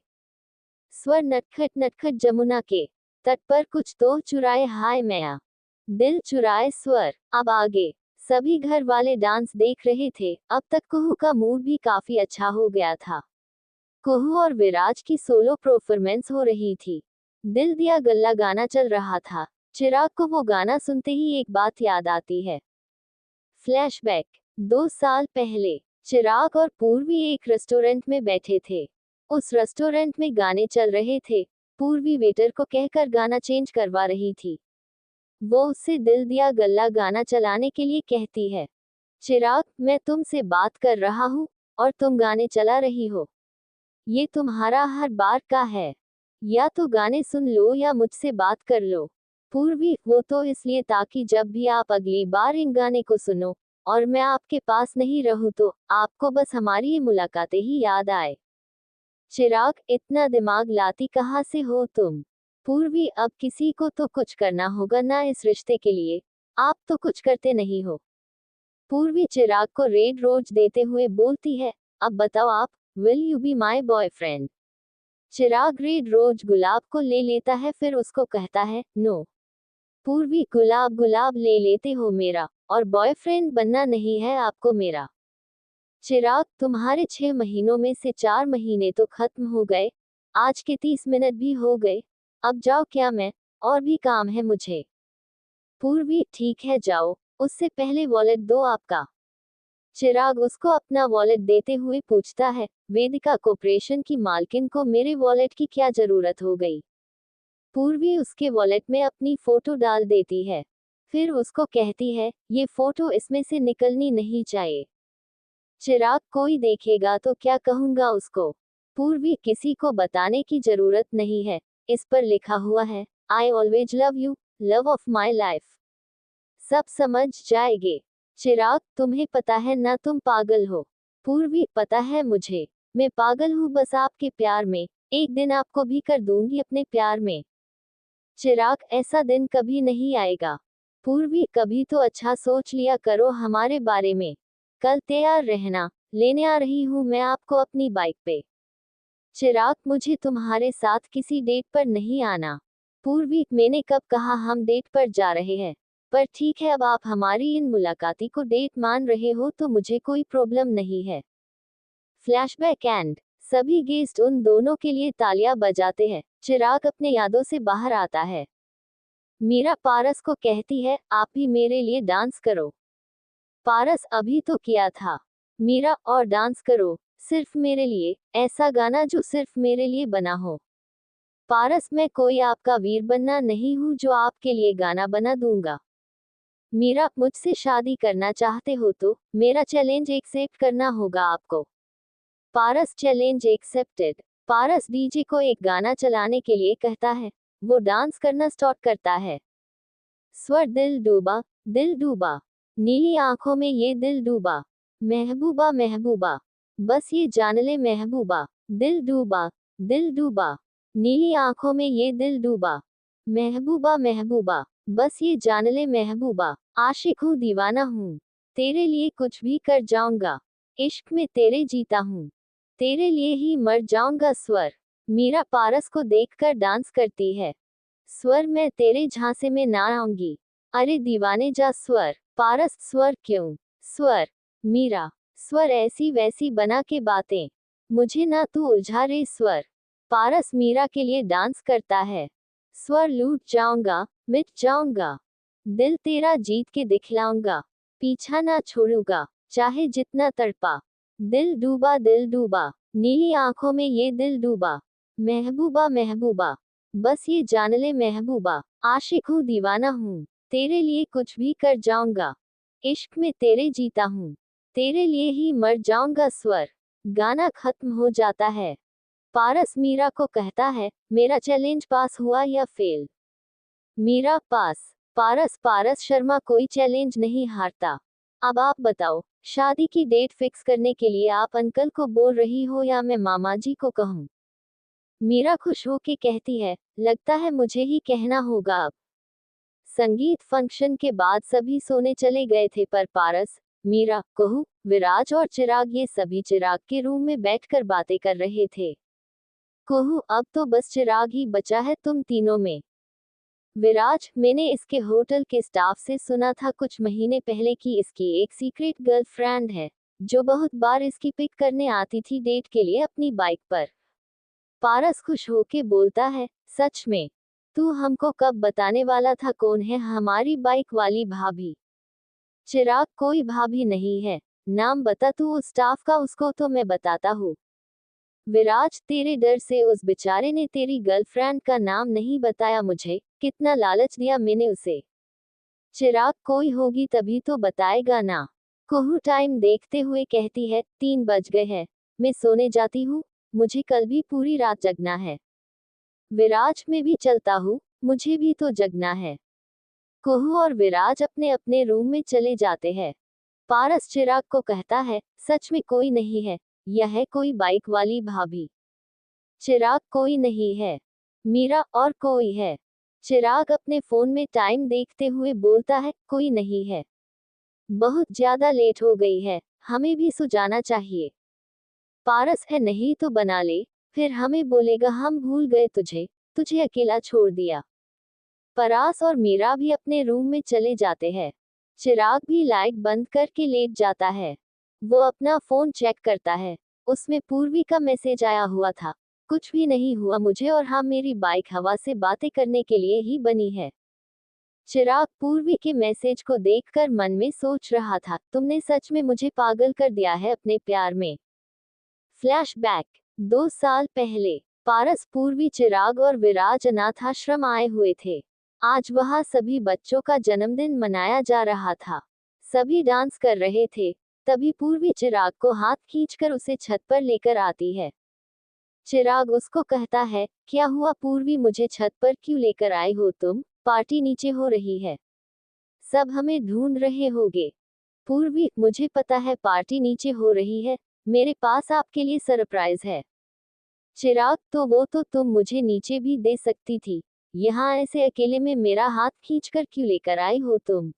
स्वर नटखट नटखट जमुना के तट पर कुछ तो चुराए हाय मैया, दिल चुराए। स्वर अब आगे सभी घर वाले डांस देख रहे थे। अब तक कुहू का मूड भी काफी अच्छा हो गया था। कुहू और विराज की सोलो परफॉर्मेंस हो रही थी। दिल दिया गल्ला गाना चल रहा था। चिराग को वो गाना सुनते ही एक बात याद आती है। फ्लैशबैक। 2 साल पहले चिराग और पूर्वी एक रेस्टोरेंट में बैठे थे। उस रेस्टोरेंट में गाने चल रहे थे। पूर्वी वेटर को कहकर गाना चेंज करवा रही थी। वो उससे दिल दिया गल्ला गाना चलाने के लिए कहती है। चिराग, मैं तुमसे बात कर रहा हूँ और तुम गाने चला रही हो। ये तुम्हारा हर बार का है। या तो गाने सुन लो या मुझसे बात कर लो। पूर्वी, वो तो इसलिए ताकि जब भी आप अगली बार इन गाने को सुनो और मैं आपके पास नहीं रहूं तो आपको बस हमारी ये मुलाकातें ही याद आए। चिराग, इतना दिमाग लाती कहाँ से हो तुम? पूर्वी, अब किसी को तो कुछ करना होगा ना इस रिश्ते के लिए। आप तो कुछ करते नहीं हो। पूर्वी चिराग को रेड रोज देते हुए बोलती है, अब बताओ आप, will you be my boyfriend? Chirag red rose गुलाब को ले लेता है, फिर उसको कहता है, नो। पूर्वी, गुलाब गुलाब ले लेते हो मेरा, और बॉयफ्रेंड बनना नहीं है आपको मेरा। चिराग, तुम्हारे 6 महीनों में से 4 महीने तो खत्म हो गए। आज के 30 मिनट भी हो गए। अब जाओ, क्या मैं, और भी काम है मुझे। पूर्वी, ठीक है जाओ, उससे पहले वॉलेट दो आपका। चिराग उसको अपना वॉलेट देते हुए पूछता है, वेदिका कॉर्पोरेशन की मालकिन को मेरे वॉलेट की क्या जरूरत हो गई? पूर्वी उसके वॉलेट में अपनी फोटो डाल देती है। फिर उसको कहती है, ये फोटो इसमें से निकलनी नहीं चाहिए। चिराग, कोई देखेगा तो क्या कहूंगा उसको? पूर्वी, किसी को बताने की जरूरत नहीं है। इस पर लिखा हुआ है, आई always love you, love of my life. सब समझ जाएंगे। चिराग, तुम्हें पता है ना तुम पागल हो? पूर्वी, पता है मुझे। मैं पागल हूँ बस आपके प्यार में। एक दिन आपको भी कर दूंगी अपने प्यार में। चिराग, ऐसा दिन कभी नहीं आएगा। पूर्वी, कभी तो अच्छा सोच लिया करो हमारे बारे में। कल तैयार रहना, लेने आ रही हूँ मैं आपको अपनी बाइक पे। चिराग, मुझे तुम्हारे साथ किसी डेट पर नहीं आना। पूर्वी, मैंने कब कहा हम डेट पर जा रहे हैं? पर ठीक है, अब आप हमारी इन मुलाकाती को डेट मान रहे हो तो मुझे कोई प्रॉब्लम नहीं है। Flashback and. सभी गेस्ट उन दोनों के लिए तालियां बजाते हैं। चिराग अपने यादों से बाहर आता है। मीरा पारस को कहती है, आप भी मेरे लिए डांस करो। पारस, अभी तो किया था। मीरा, और डांस करो, सिर्फ मेरे लिए, ऐसा गाना जो सिर्फ मेरे लिए बना हो। पारस, मैं कोई आपका वीर बनना नहीं हूँ जो आपके लिए गाना बना दूंगा। मीरा, मुझसे शादी करना चाहते हो तो मेरा चैलेंज एक्सेप्ट करना होगा आपको। पारस, चैलेंज एक्सेप्टेड। पारस डीजे को एक गाना चलाने के लिए कहता है। वो डांस करना स्टार्ट करता है। स्वर, दिल डूबा, दिल डूबा, नीली आंखों में ये दिल डूबा, महबूबा महबूबा, बस ये जान ले महबूबा, दिल डूबा, दिल डूबा, नीली आंखों में ये दिल डूबा, महबूबा महबूबा, बस ये जान ले महबूबा, आशिक हूँ दीवाना हूँ, तेरे लिए कुछ भी कर जाऊंगा, इश्क में तेरे जीता हूँ, तेरे लिए ही मर जाऊंगा। स्वर। मीरा पारस को देखकर डांस करती है। स्वर, मैं तेरे झांसे में ना आऊंगी। अरे दीवाने जा। स्वर। पारस, स्वर क्यों? स्वर। मीरा, स्वर, ऐसी वैसी बना के बातें, मुझे ना तू उलझा रे। स्वर। पारस मीरा के लिए डांस करता है। स्वर, लूट जाऊंगा, मिट जाऊंगा, दिल तेरा जीत के दिखलाऊंगा, पीछा ना छोड़ूंगा, चाहे जितना तड़पा, दिल डूबा, दिल डूबा, नीली आंखों में ये दिल डूबा, महबूबा महबूबा, बस ये जान ले महबूबा, आशिक हूँ दीवाना हूँ, तेरे लिए कुछ भी कर जाऊंगा, इश्क में तेरे जीता हूँ, तेरे लिए ही मर जाऊंगा। स्वर। गाना खत्म हो जाता है। पारस मीरा को कहता है, मेरा चैलेंज पास हुआ या फेल? मीरा, पास। पारस, पारस शर्मा कोई चैलेंज नहीं हारता। अब आप बताओ, शादी की डेट फिक्स करने के लिए आप अंकल को बोल रही हो या मैं मामा जी को कहूँ? मीरा खुश होके कहती है, लगता है मुझे ही कहना होगा अब। संगीत फंक्शन के बाद सभी सोने चले गए थे पर पारस, मीरा, कहू, विराज और चिराग ये सभी चिराग के रूम में बैठकर बातें कर रहे थे। कहू, अब तो बस चिराग ही बचा है तुम तीनों में। विराज, मैंने इसके होटल के स्टाफ से सुना था कुछ महीने पहले कि इसकी एक सीक्रेट गर्लफ्रेंड है। जो बहुत बार इसकी पिक करने आती थी डेट के लिए अपनी बाइक पर। पारस खुश होके बोलता है, सच में? तू हमको कब बताने वाला था कौन है हमारी बाइक वाली भाभी? चिराग, कोई भाभी नहीं है। नाम बता तू उस स्टाफ का, उसको तो मैं बताता हूँ। विराज, तेरे डर से उस बेचारे ने तेरी गर्लफ्रेंड का नाम नहीं बताया मुझे, कितना लालच दिया मैंने उसे। चिराग, कोई होगी तभी तो बताएगा ना। कोहू टाइम देखते हुए कहती है, 3 बज गए हैं, मैं सोने जाती हूँ, मुझे कल भी पूरी रात जगना है। विराज, मैं भी चलता हूँ, मुझे भी तो जगना है। कोहू और विराज अपने अपने रूम में चले जाते हैं। पारस चिराग को कहता है, सच में कोई नहीं है, यह है कोई बाइक वाली भाभी। चिराग, कोई नहीं है। मीरा, और कोई है? चिराग अपने फोन में टाइम देखते हुए बोलता है, कोई नहीं है। बहुत ज्यादा लेट हो गई है, हमें भी सो जाना चाहिए। पारस है, नहीं तो बना ले, फिर हमें बोलेगा हम भूल गए तुझे, तुझे अकेला छोड़ दिया। परास और मीरा भी अपने रूम में चले जाते हैं। चिराग भी लाइट बंद करके लेट जाता है। वो अपना फोन चेक करता है, उसमें पूर्वी का मैसेज आया हुआ था, कुछ भी नहीं हुआ मुझे, और हाँ, मेरी बाइक हवा से बातें करने के लिए ही बनी है। चिराग पूर्वी के मैसेज को देखकर मन में सोच रहा था, तुमने सच में मुझे पागल कर दिया है अपने प्यार में। फ्लैशबैक 2 साल पहले। पारस, पूर्वी, चिराग और विराज अनाथाश्रम आए हुए थे। आज वहां सभी बच्चों का जन्मदिन मनाया जा रहा था। सभी डांस कर रहे थे। तभी पूर्वी चिराग को हाथ खींचकर उसे छत पर लेकर आती है। चिराग उसको कहता है, क्या हुआ पूर्वी, मुझे छत पर क्यों लेकर आई हो तुम? पार्टी नीचे हो रही है, सब हमें ढूंढ रहे होगे। पूर्वी, मुझे पता है पार्टी नीचे हो रही है, मेरे पास आपके लिए सरप्राइज है। चिराग, तो वो तो तुम मुझे नीचे भी दे सकती थी, यहाँ ऐसे अकेले में मेरा हाथ खींचकर क्यों लेकर आई हो तुम?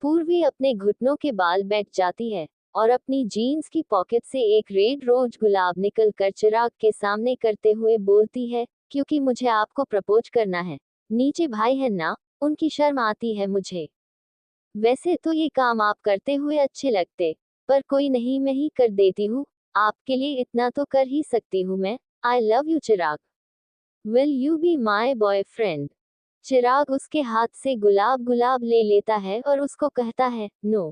पूर्वी अपने घुटनों के बाल बैठ जाती है और अपनी जीन्स की पॉकेट से एक रेड रोज गुलाब निकल कर चिराग के सामने करते हुए बोलती है, क्योंकि मुझे आपको प्रपोज करना है। नीचे भाई है ना, उनकी शर्म आती है मुझे। वैसे तो ये काम आप करते हुए अच्छे लगते, पर कोई नहीं, मैं ही कर देती हूँ, आपके लिए इतना तो कर ही सकती हूँ मैं। I love you Chirag, will you be my boyfriend? Chirag उसके हाथ से गुलाब गुलाब ले लेता है और उसको कहता है, नो।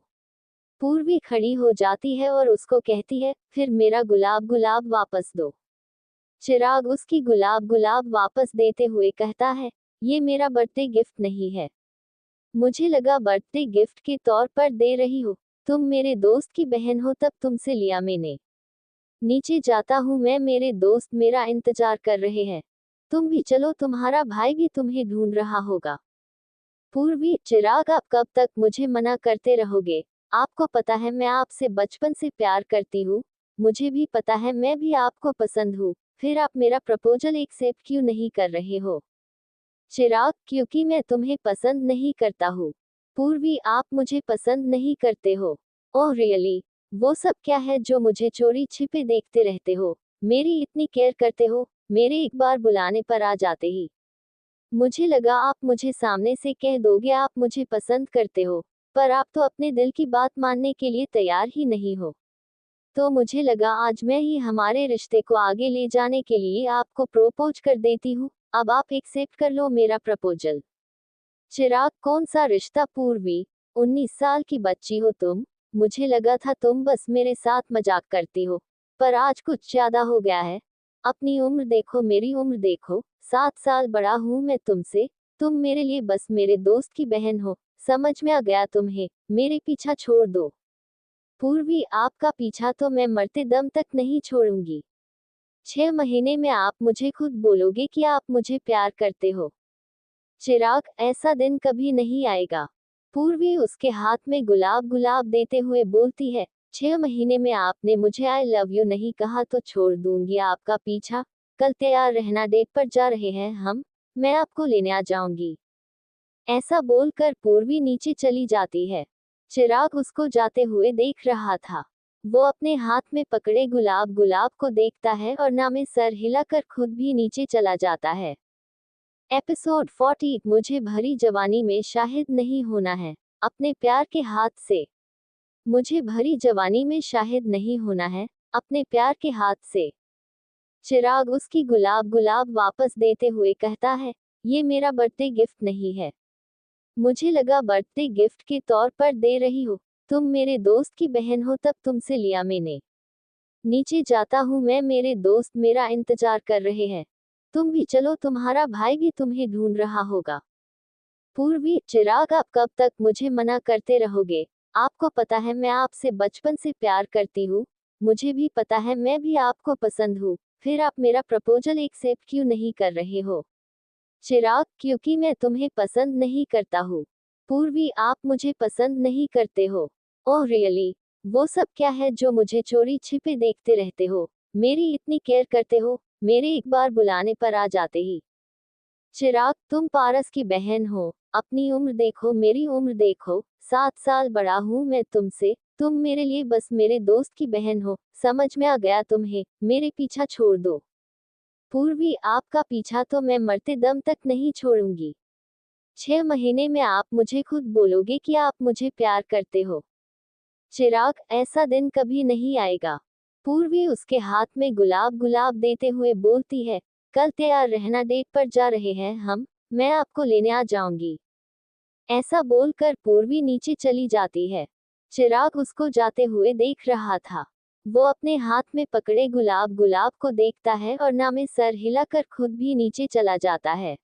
पूर्वी खड़ी हो जाती है और उसको कहती है, फिर मेरा गुलाब गुलाब वापस दो। चिराग उसकी गुलाब गुलाब वापस देते हुए कहता है, ये मेरा बर्थडे गिफ्ट नहीं है, मुझे लगा बर्थडे गिफ्ट के तौर पर दे रही हो, तुम मेरे दोस्त की बहन हो तब तुमसे लिया मैंने। नीचे जाता हूँ मैं, मेरे दोस्त मेरा इंतजार कर रहे हैं, तुम भी चलो, तुम्हारा भाई भी तुम्हें ढूंढ रहा होगा। पूर्वी, चिराग, आप कब तक मुझे मना करते रहोगे? आपको पता है मैं आपसे बचपन से प्यार करती हूँ, मुझे भी पता है मैं भी आपको पसंद हूँ, फिर आप मेरा प्रपोजल एक्सेप्ट क्यों नहीं कर रहे हो? चिराग, क्योंकि मैं तुम्हें पसंद नहीं करता हूँ। पूर्वी, आप मुझे पसंद नहीं करते हो? Oh really? वो सब क्या है जो मुझे चोरी छिपे देखते रहते हो, मेरी इतनी केयर करते हो, मेरे एक बार बुलाने पर आ जाते ही। मुझे लगा आप मुझे सामने से कह दोगे आप मुझे पसंद करते हो, पर आप तो अपने दिल की बात मानने के लिए तैयार ही नहीं हो। तो मुझे लगा आज मैं ही हमारे रिश्ते को आगे ले जाने के लिए आपको प्रोपोज कर देती हूँ, अब आप एक्सेप्ट कर लो मेरा प्रपोजल। चिराग, कौन सा रिश्ता पूर्वी, 19 साल की बच्ची हो तुम, मुझे लगा था तुम बस मेरे साथ मजाक करती हो, पर आज कुछ ज्यादा हो गया है। अपनी उम्र देखो, मेरी उम्र देखो, 7 साल बड़ा हूँ मैं तुमसे, तुम मेरे लिए बस मेरे दोस्त की बहन हो, समझ में आ गया तुम्हें, मेरे पीछा छोड़ दो। पूर्वी, आपका पीछा तो मैं मरते दम तक नहीं छोड़ूंगी। 6 महीने में आप मुझे खुद बोलोगे कि आप मुझे प्यार करते हो। चिराग, ऐसा दिन कभी नहीं आएगा। पूर्वी उसके हाथ में गुलाब गुलाब देते हुए बोलती है, 6 महीने में आपने मुझे आई लव यू नहीं कहा तो छोड़ दूंगी आपका पीछा, कल तैयार रहना, डेट पर जा रहे हैं हम, मैं आपको लेने आ जाऊंगी। ऐसा बोलकर पूर्वी नीचे चली जाती है। चिराग उसको जाते हुए देख रहा था। वो अपने हाथ में पकड़े गुलाब गुलाब को देखता है और ना में सर हिलाकर खुद भी नीचे चला जाता है। एपिसोड 40, मुझे भरी जवानी में शाहिद नहीं होना है, अपने प्यार के हाथ से। मुझे भरी जवानी में शाहिद नहीं होना है अपने प्यार के हाथ से। चिराग उसकी गुलाब गुलाब वापस देते हुए कहता है, ये मेरा बर्थडे गिफ्ट नहीं है। मुझे लगा बर्थडे गिफ्ट के तौर पर दे रही हो, तुम मेरे दोस्त की बहन हो तब तुमसे लिया मैंने। नीचे जाता हूँ मैं, मेरे दोस्त मेरा इंतजार कर रहे हैं। तुम भी चलो, तुम्हारा भाई भी तुम्हें ढूंढ रहा होगा। पूर्वी, चिराग आप कब तक मुझे मना करते रहोगे? आपको पता है मैं आपसे बचपन से प्यार करती हूँ। मुझे भी पता है मैं भी आपको पसंद हूँ। फिर आप मेरा प्रपोजल एक्सेप्ट क्यों नहीं कर रहे हो? चिराग, क्योंकि मैं तुम्हें पसंद नहीं करता हूँ। पूर्वी, आप मुझे पसंद नहीं करते हो? Oh really? वो सब क्या है जो मुझे चोरी छिपे देखते रहते हो? मेरी इतनी केयर करते हो, मेरे एक बार बुलाने पर आ जाते ही। चिराग, तुम पारस की बहन हो, अपनी उम्र देखो, मेरी उम्र देखो, 7 साल बड़ा हूँ मैं तुमसे। तुम मेरे लिए बस मेरे दोस्त की बहन हो, समझ में आ गया तुम्हें? मेरे पीछा छोड़ दो। पूर्वी, आपका पीछा तो मैं मरते दम तक नहीं छोड़ूंगी। 6 महीने में आप मुझे खुद बोलोगे कि आप मुझे प्यार करते हो। चिराग, ऐसा दिन कभी नहीं आएगा। पूर्वी उसके हाथ में गुलाब गुलाब देते हुए बोलती है, कल तैयार रहना, डेट पर जा रहे हैं हम, मैं आपको लेने आ जाऊंगी। ऐसा बोलकर पूर्वी नीचे चली जाती है। चिराग उसको जाते हुए देख रहा था। वो अपने हाथ में पकड़े गुलाब गुलाब को देखता है और ना में सर हिलाकर खुद भी नीचे चला जाता है।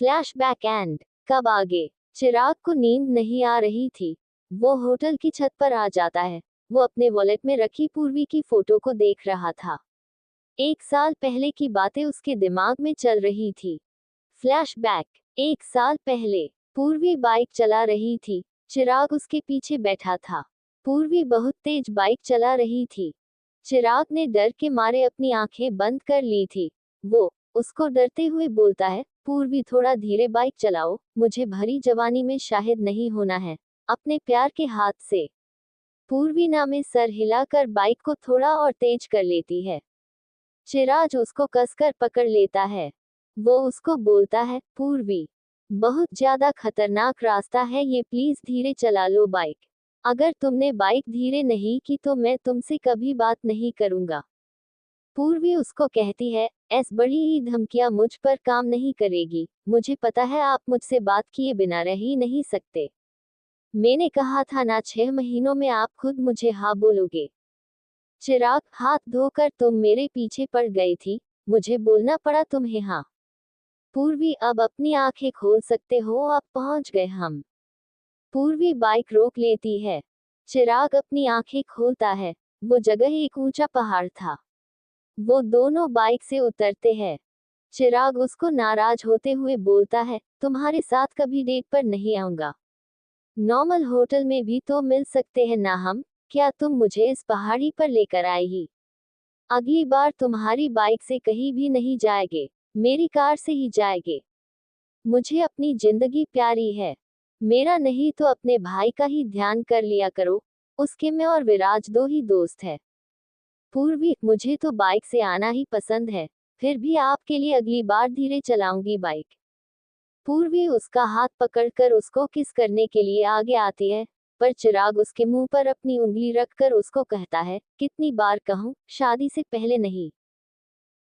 फ्लैशबैक एंड कब आगे? चिराग को नींद नहीं आ रही थी। वो होटल की छत पर आ जाता है। वो अपने वॉलेट में रखी पूर्वी की फोटो को देख रहा था। 1 साल पहले की बातें उसके दिमाग में चल रही थी। फ्लैशबैक, 1 साल पहले पूर्वी बाइक चला रही थी। चिराग उसके पीछे बैठा था। पूर्वी बहुत तेज बाइक चला रही थी। चिराग ने डर के मारे अपनी आंखें बंद कर ली थी। वो उसको डरते हुए बोलता है, पूर्वी थोड़ा धीरे बाइक चलाओ, मुझे भरी जवानी में शाहिद नहीं होना है अपने प्यार के हाथ से। पूर्वी ना में सर हिलाकर बाइक को थोड़ा और तेज कर लेती है। चिराग उसको कसकर पकड़ लेता है। वो उसको बोलता है, पूर्वी, बहुत ज्यादा खतरनाक रास्ता है ये, प्लीज धीरे चला लो बाइक। अगर तुमने बाइक धीरे नहीं की तो मैं तुमसे कभी बात नहीं करूंगा। पूर्वी उसको कहती है, ऐस बड़ी ही धमकियां मुझ पर काम नहीं करेगी, मुझे पता है आप मुझसे बात किए बिना रह ही नहीं सकते। मैंने कहा था ना, 6 महीनों में आप खुद मुझे हाँ बोलोगे। चिराग, हाथ धोकर तुम मेरे पीछे पड़ गई थी, मुझे बोलना पड़ा तुम्हें हाँ। पूर्वी, अब अपनी आंखें खोल सकते हो, अब पहुंच गए हम। पूर्वी बाइक रोक लेती है। चिराग अपनी आंखें खोलता है। वो जगह एक ऊंचा पहाड़ था। वो दोनों बाइक से उतरते हैं। चिराग उसको नाराज होते हुए बोलता है, तुम्हारे साथ कभी डेट पर नहीं आऊंगा। नॉर्मल होटल में भी तो मिल सकते हैं ना हम, क्या तुम मुझे इस पहाड़ी पर लेकर आएगी? अगली बार तुम्हारी बाइक से कहीं भी नहीं जाएंगे, मेरी कार से ही जाएंगे। मुझे अपनी जिंदगी प्यारी है। मेरा नहीं तो अपने भाई का ही ध्यान कर लिया करो, उसके मैं और विराज दो ही दोस्त है। पूर्वी, मुझे तो बाइक से आना ही पसंद है, फिर भी आपके लिए अगली बार धीरे चलाऊंगी बाइक। पूर्वी उसका हाथ पकड़कर उसको किस करने के लिए आगे आती है, पर चिराग उसके मुंह पर अपनी उंगली रखकर उसको कहता है, कितनी बार कहूं, शादी से पहले नहीं।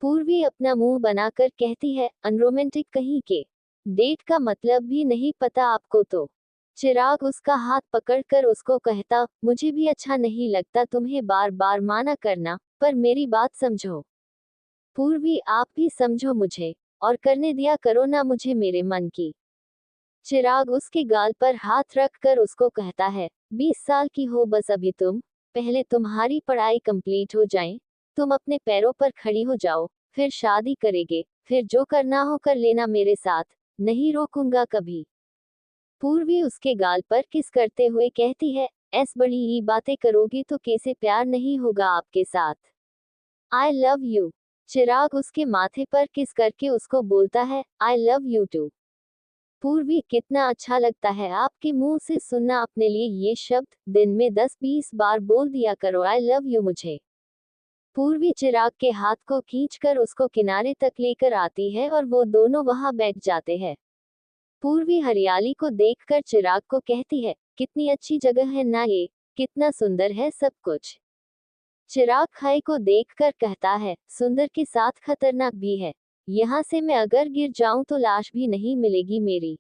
पूर्वी अपना मुंह बनाकर कहती है, अनरोमांटिक कहीं के, डेट का मतलब भी नहीं पता आपको तो। चिराग उसका हाथ पकड़कर उसको कहता, मुझे भी अच्छा नहीं लगता तुम्हें बार बार माना करना, पर मेरी बात समझो। पूर्वी, आप भी समझो मुझे, और करने दिया करो ना मुझे मेरे मन की। चिराग उसके गाल पर हाथ रखकर उसको कहता है, 20 साल की हो बस अभी तुम, पहले तुम्हारी पढ़ाई कंप्लीट हो जाए, तुम अपने पैरों पर खड़ी हो जाओ, फिर शादी करेंगे, फिर जो करना हो कर लेना मेरे साथ, नहीं रोकूंगा कभी। पूर्वी उसके गाल पर किस करते हुए कहती है, ऐस बड़ी ही बातें करोगी तो कैसे प्यार नहीं होगा आपके साथ। आई लव यू। चिराग उसके माथे पर किस करके उसको बोलता है, आई लव यू टू। पूर्वी, कितना अच्छा लगता है आपके मुंह से सुनना अपने लिए ये शब्द, दिन में 10-20 बार बोल दिया करो आई लव यू मुझे। पूर्वी चिराग के हाथ को खींचकर उसको किनारे तक लेकर आती है और वो दोनों वहां बैठ जाते हैं। पूर्वी हरियाली को देखकर चिराग को कहती है, कितनी अच्छी जगह है ना ये, कितना सुंदर है सब कुछ। चिराग खाई को देखकर कहता है, सुंदर के साथ खतरनाक भी है। यहाँ से मैं अगर गिर जाऊं तो लाश भी नहीं मिलेगी मेरी।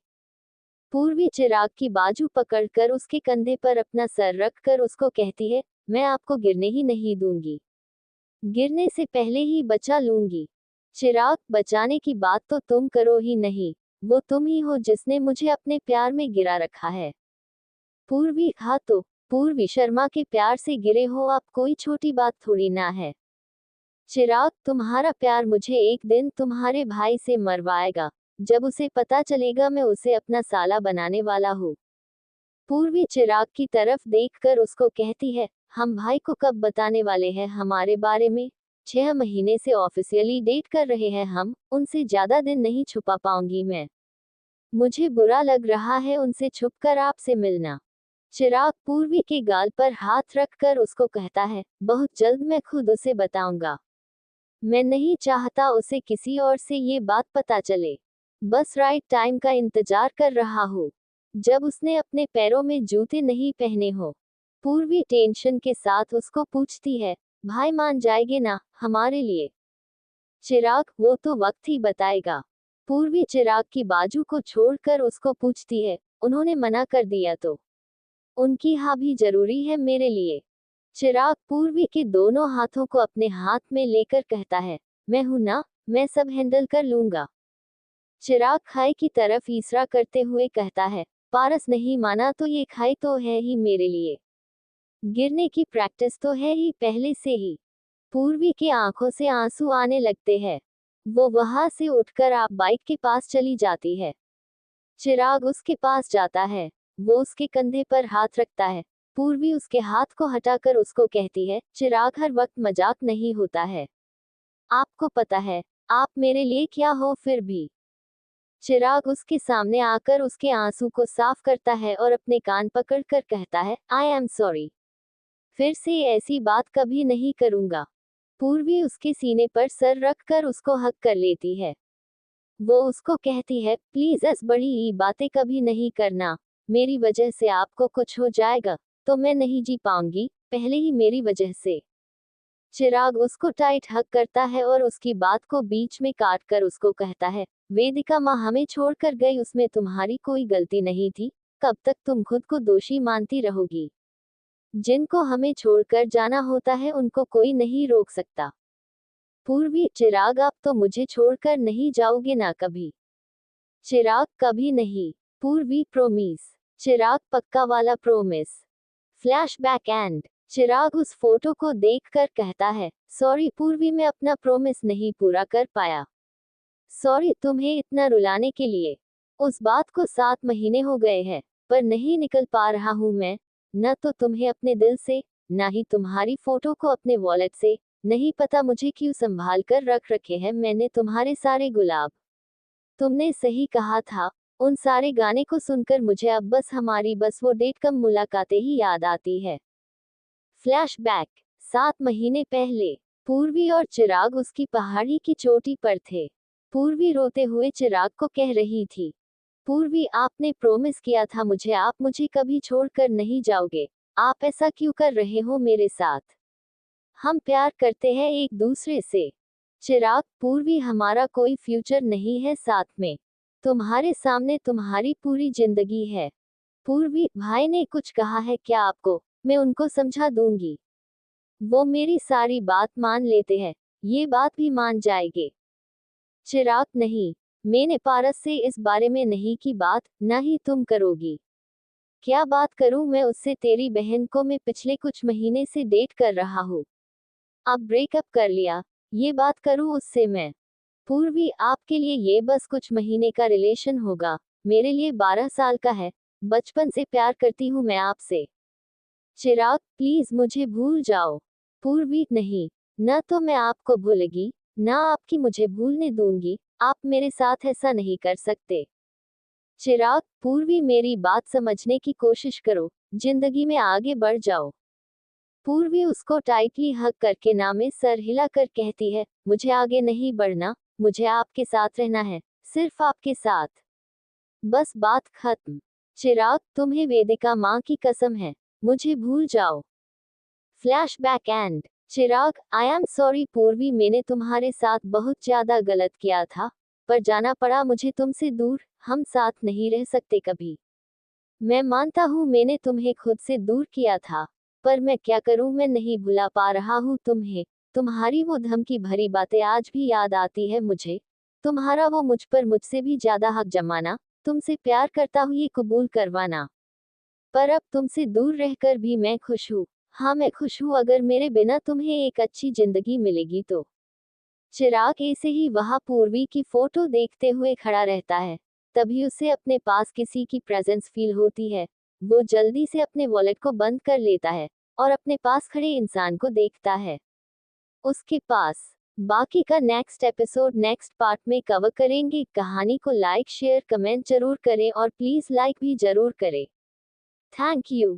पूर्वी चिराग की बाजू पकड़कर उसके कंधे पर अपना सर रखकर उसको कहती है, मैं आपको गिरने ही नहीं दूंगी। गिरने से पहले ही बचा लूंगी। चिराग, बचाने की बात तो तुम करो ही नहीं। वो तुम ही हो जिसने मुझे अपने प्यार में गिरा रखा है। पूर्वी, हाँ तो पूर्वी शर्मा के प्यार से गिरे हो आप, कोई छोटी बात थोड़ी ना है। चिराग, तुम्हारा प्यार मुझे एक दिन तुम्हारे भाई से मरवाएगा। जब उसे पता चलेगा मैं उसे अपना साला बनाने वाला हूँ। पूर्वी चिराग की तरफ देखकर उसको कहती है, हम भाई को कब बताने वाले हैं हमारे बारे में? 6 महीने से ऑफिशियली डेट कर रहे हैं हम, उनसे ज्यादा दिन नहीं छुपा पाऊंगी मैं। मुझे बुरा लग रहा है उनसे छुपकर आपसे मिलना। चिराग पूर्वी के गाल पर हाथ रखकर उसको कहता है, बहुत जल्द मैं खुद उसे बताऊंगा। मैं नहीं चाहता उसे किसी और से ये बात पता चले। बस राइट टाइम का इंतजार कर रहा हूँ, जब उसने अपने पैरों में जूते नहीं पहने हो। पूर्वी टेंशन के साथ उसको पूछती है, भाई मान जाएंगे ना हमारे लिए? चिराग, वो तो वक्त ही बताएगा। पूर्वी चिराग की बाजू को छोड़कर उसको पूछती है, उन्होंने मना कर दिया तो? उनकी हाँ भी जरूरी है मेरे लिए। चिराग पूर्वी के दोनों हाथों को अपने हाथ में लेकर कहता है, मैं हूं ना, मैं सब हैंडल कर लूंगा। चिराग खाई की तरफ इशारा करते हुए कहता है, पारस नहीं माना तो ये खाई तो है ही मेरे लिए। गिरने की प्रैक्टिस तो है ही पहले से ही। पूर्वी के आंखों से आंसू आने लगते हैं। वो वहां से उठकर आप बाइक के पास चली जाती है। चिराग उसके पास जाता है। वो उसके कंधे पर हाथ रखता है। पूर्वी उसके हाथ को हटाकर उसको कहती है, चिराग हर वक्त मजाक नहीं होता है। आपको पता है, आप मेरे लिए क्या हो फिर भी। चिराग उसके सामने आकर उसके आंसू को साफ करता है और अपने कान पकड़कर कहता है, आई एम सॉरी। फिर से ऐसी बात कभी नहीं करूंगा। पूर्वी उसके सीने पर सर रखकर उसको हक कर लेती है। वो उसको कहती है, प्लीज ऐसी बड़ी बातें कभी नहीं करना। मेरी वजह से आपको कुछ हो जाएगा तो मैं नहीं जी पाऊंगी, पहले ही मेरी वजह से। चिराग उसको टाइट हक करता है और उसकी बात को बीच में काट कर उसको कहता है, वेदिका माँ हमें छोड़कर गई, उसमें तुम्हारी कोई गलती नहीं थी। कब तक तुम खुद को दोषी मानती रहोगी? जिनको हमें छोड़कर जाना होता है उनको कोई नहीं रोक सकता। पूर्वी, चिराग आप तो मुझे छोड़कर नहीं जाओगे ना कभी? चिराग, कभी नहीं। पूर्वी, प्रोमिस। चिराग, पक्का वाला प्रोमिस। Flashback and. चिराग उस फोटो को देखकर कहता है, सॉरी पूर्वी, मैं अपना प्रोमिस नहीं पूरा कर पाया। सॉरी तुम्हें इतना रुलाने के लिए। उस बात को 7 महीने हो गए हैं, पर नहीं निकल पा रहा हूँ मैं। न तो तुम्हें अपने दिल से, ना ही तुम्हारी फोटो को अपने वॉलेट से। नहीं पता मुझे क्यों संभाल कर रख रखे हैं मैंने तुम्हारे सारे गुलाब। तुमने सही कहा था, उन सारे गाने को सुनकर मुझे अब बस हमारी बस वो डेट कम मुलाकातें ही याद आती है। फ्लैशबैक। 7 महीने पहले पूर्वी और चिराग उसकी पहाड़ी की चोटी पर थे। पूर्वी रोते हुए चिराग को कह रही थी, पूर्वी आपने प्रोमिस किया था मुझे, आप मुझे कभी छोड़कर नहीं जाओगे। आप ऐसा क्यों कर रहे हो मेरे साथ? हम प्यार करते हैं एक दूसरे से। चिराग, पूर्वी हमारा कोई फ्यूचर नहीं है साथ में। तुम्हारे सामने तुम्हारी पूरी जिंदगी है। पूर्वी, भाई ने कुछ कहा है क्या आपको? मैं उनको समझा दूंगी। वो मेरी सारी बात मान लेते हैं, ये बात भी मान जाएंगे। चिराग, नहीं, मैंने पारस से इस बारे में नहीं की बात, ना ही तुम करोगी। क्या बात करूं मैं उससे? तेरी बहन को मैं पिछले कुछ महीने से डेट कर रहा हूँ। अब ब्रेकअप कर लिया, ये बात करूं उससे मैं? पूर्वी, आपके लिए ये बस कुछ महीने का रिलेशन होगा, मेरे लिए 12 साल का है। बचपन से प्यार करती हूँ मैं आपसे। चिराग, प्लीज मुझे भूल जाओ। पूर्वी, नहीं, न तो मैं आपको भूलेगी, ना आपकी मुझे भूलने दूंगी। आप मेरे साथ ऐसा नहीं कर सकते। चिराग, पूर्वी मेरी बात समझने की कोशिश करो, जिंदगी में आगे बढ़ जाओ। पूर्वी उसको टाइटली हग करके ना में सर हिलाकर कहती है, मुझे आगे नहीं बढ़ना, मुझे आपके साथ रहना है, सिर्फ आपके साथ। बस बात खत्म। चिराग, तुम्हें वेदिका माँ की कसम है, मुझे भूल जाओ। Flashback and Chirag, I am sorry पूर्वी, मैंने तुम्हारे साथ बहुत ज्यादा गलत किया था, पर जाना पड़ा मुझे तुमसे दूर, हम साथ नहीं रह सकते कभी। मैं मानता हूँ मैंने तुम्हें खुद से दूर किया था, पर मैं क्या करूँ, मैं नहीं भुला पा रहा हूँ तुम्हें। तुम्हारी वो धमकी भरी बातें आज भी याद आती है मुझे। तुम्हारा वो मुझ पर मुझसे भी ज्यादा हक जमाना, तुमसे प्यार करता हूँ ये कबूल करवाना। पर अब तुमसे दूर रहकर भी मैं खुश हूँ। हाँ मैं खुश हूँ, अगर मेरे बिना तुम्हें एक अच्छी जिंदगी मिलेगी तो। चिराग ऐसे ही वहाँ पूर्वी की फोटो देखते हुए खड़ा रहता है। तभी उसे अपने पास किसी की प्रेजेंस फील होती है। वो जल्दी से अपने वॉलेट को बंद कर लेता है और अपने पास खड़े इंसान को देखता है। उसके पास बाकी का नेक्स्ट एपिसोड नेक्स्ट पार्ट में कवर करेंगे। कहानी को लाइक शेयर कमेंट जरूर करें और प्लीज लाइक भी जरूर करें। Thank you.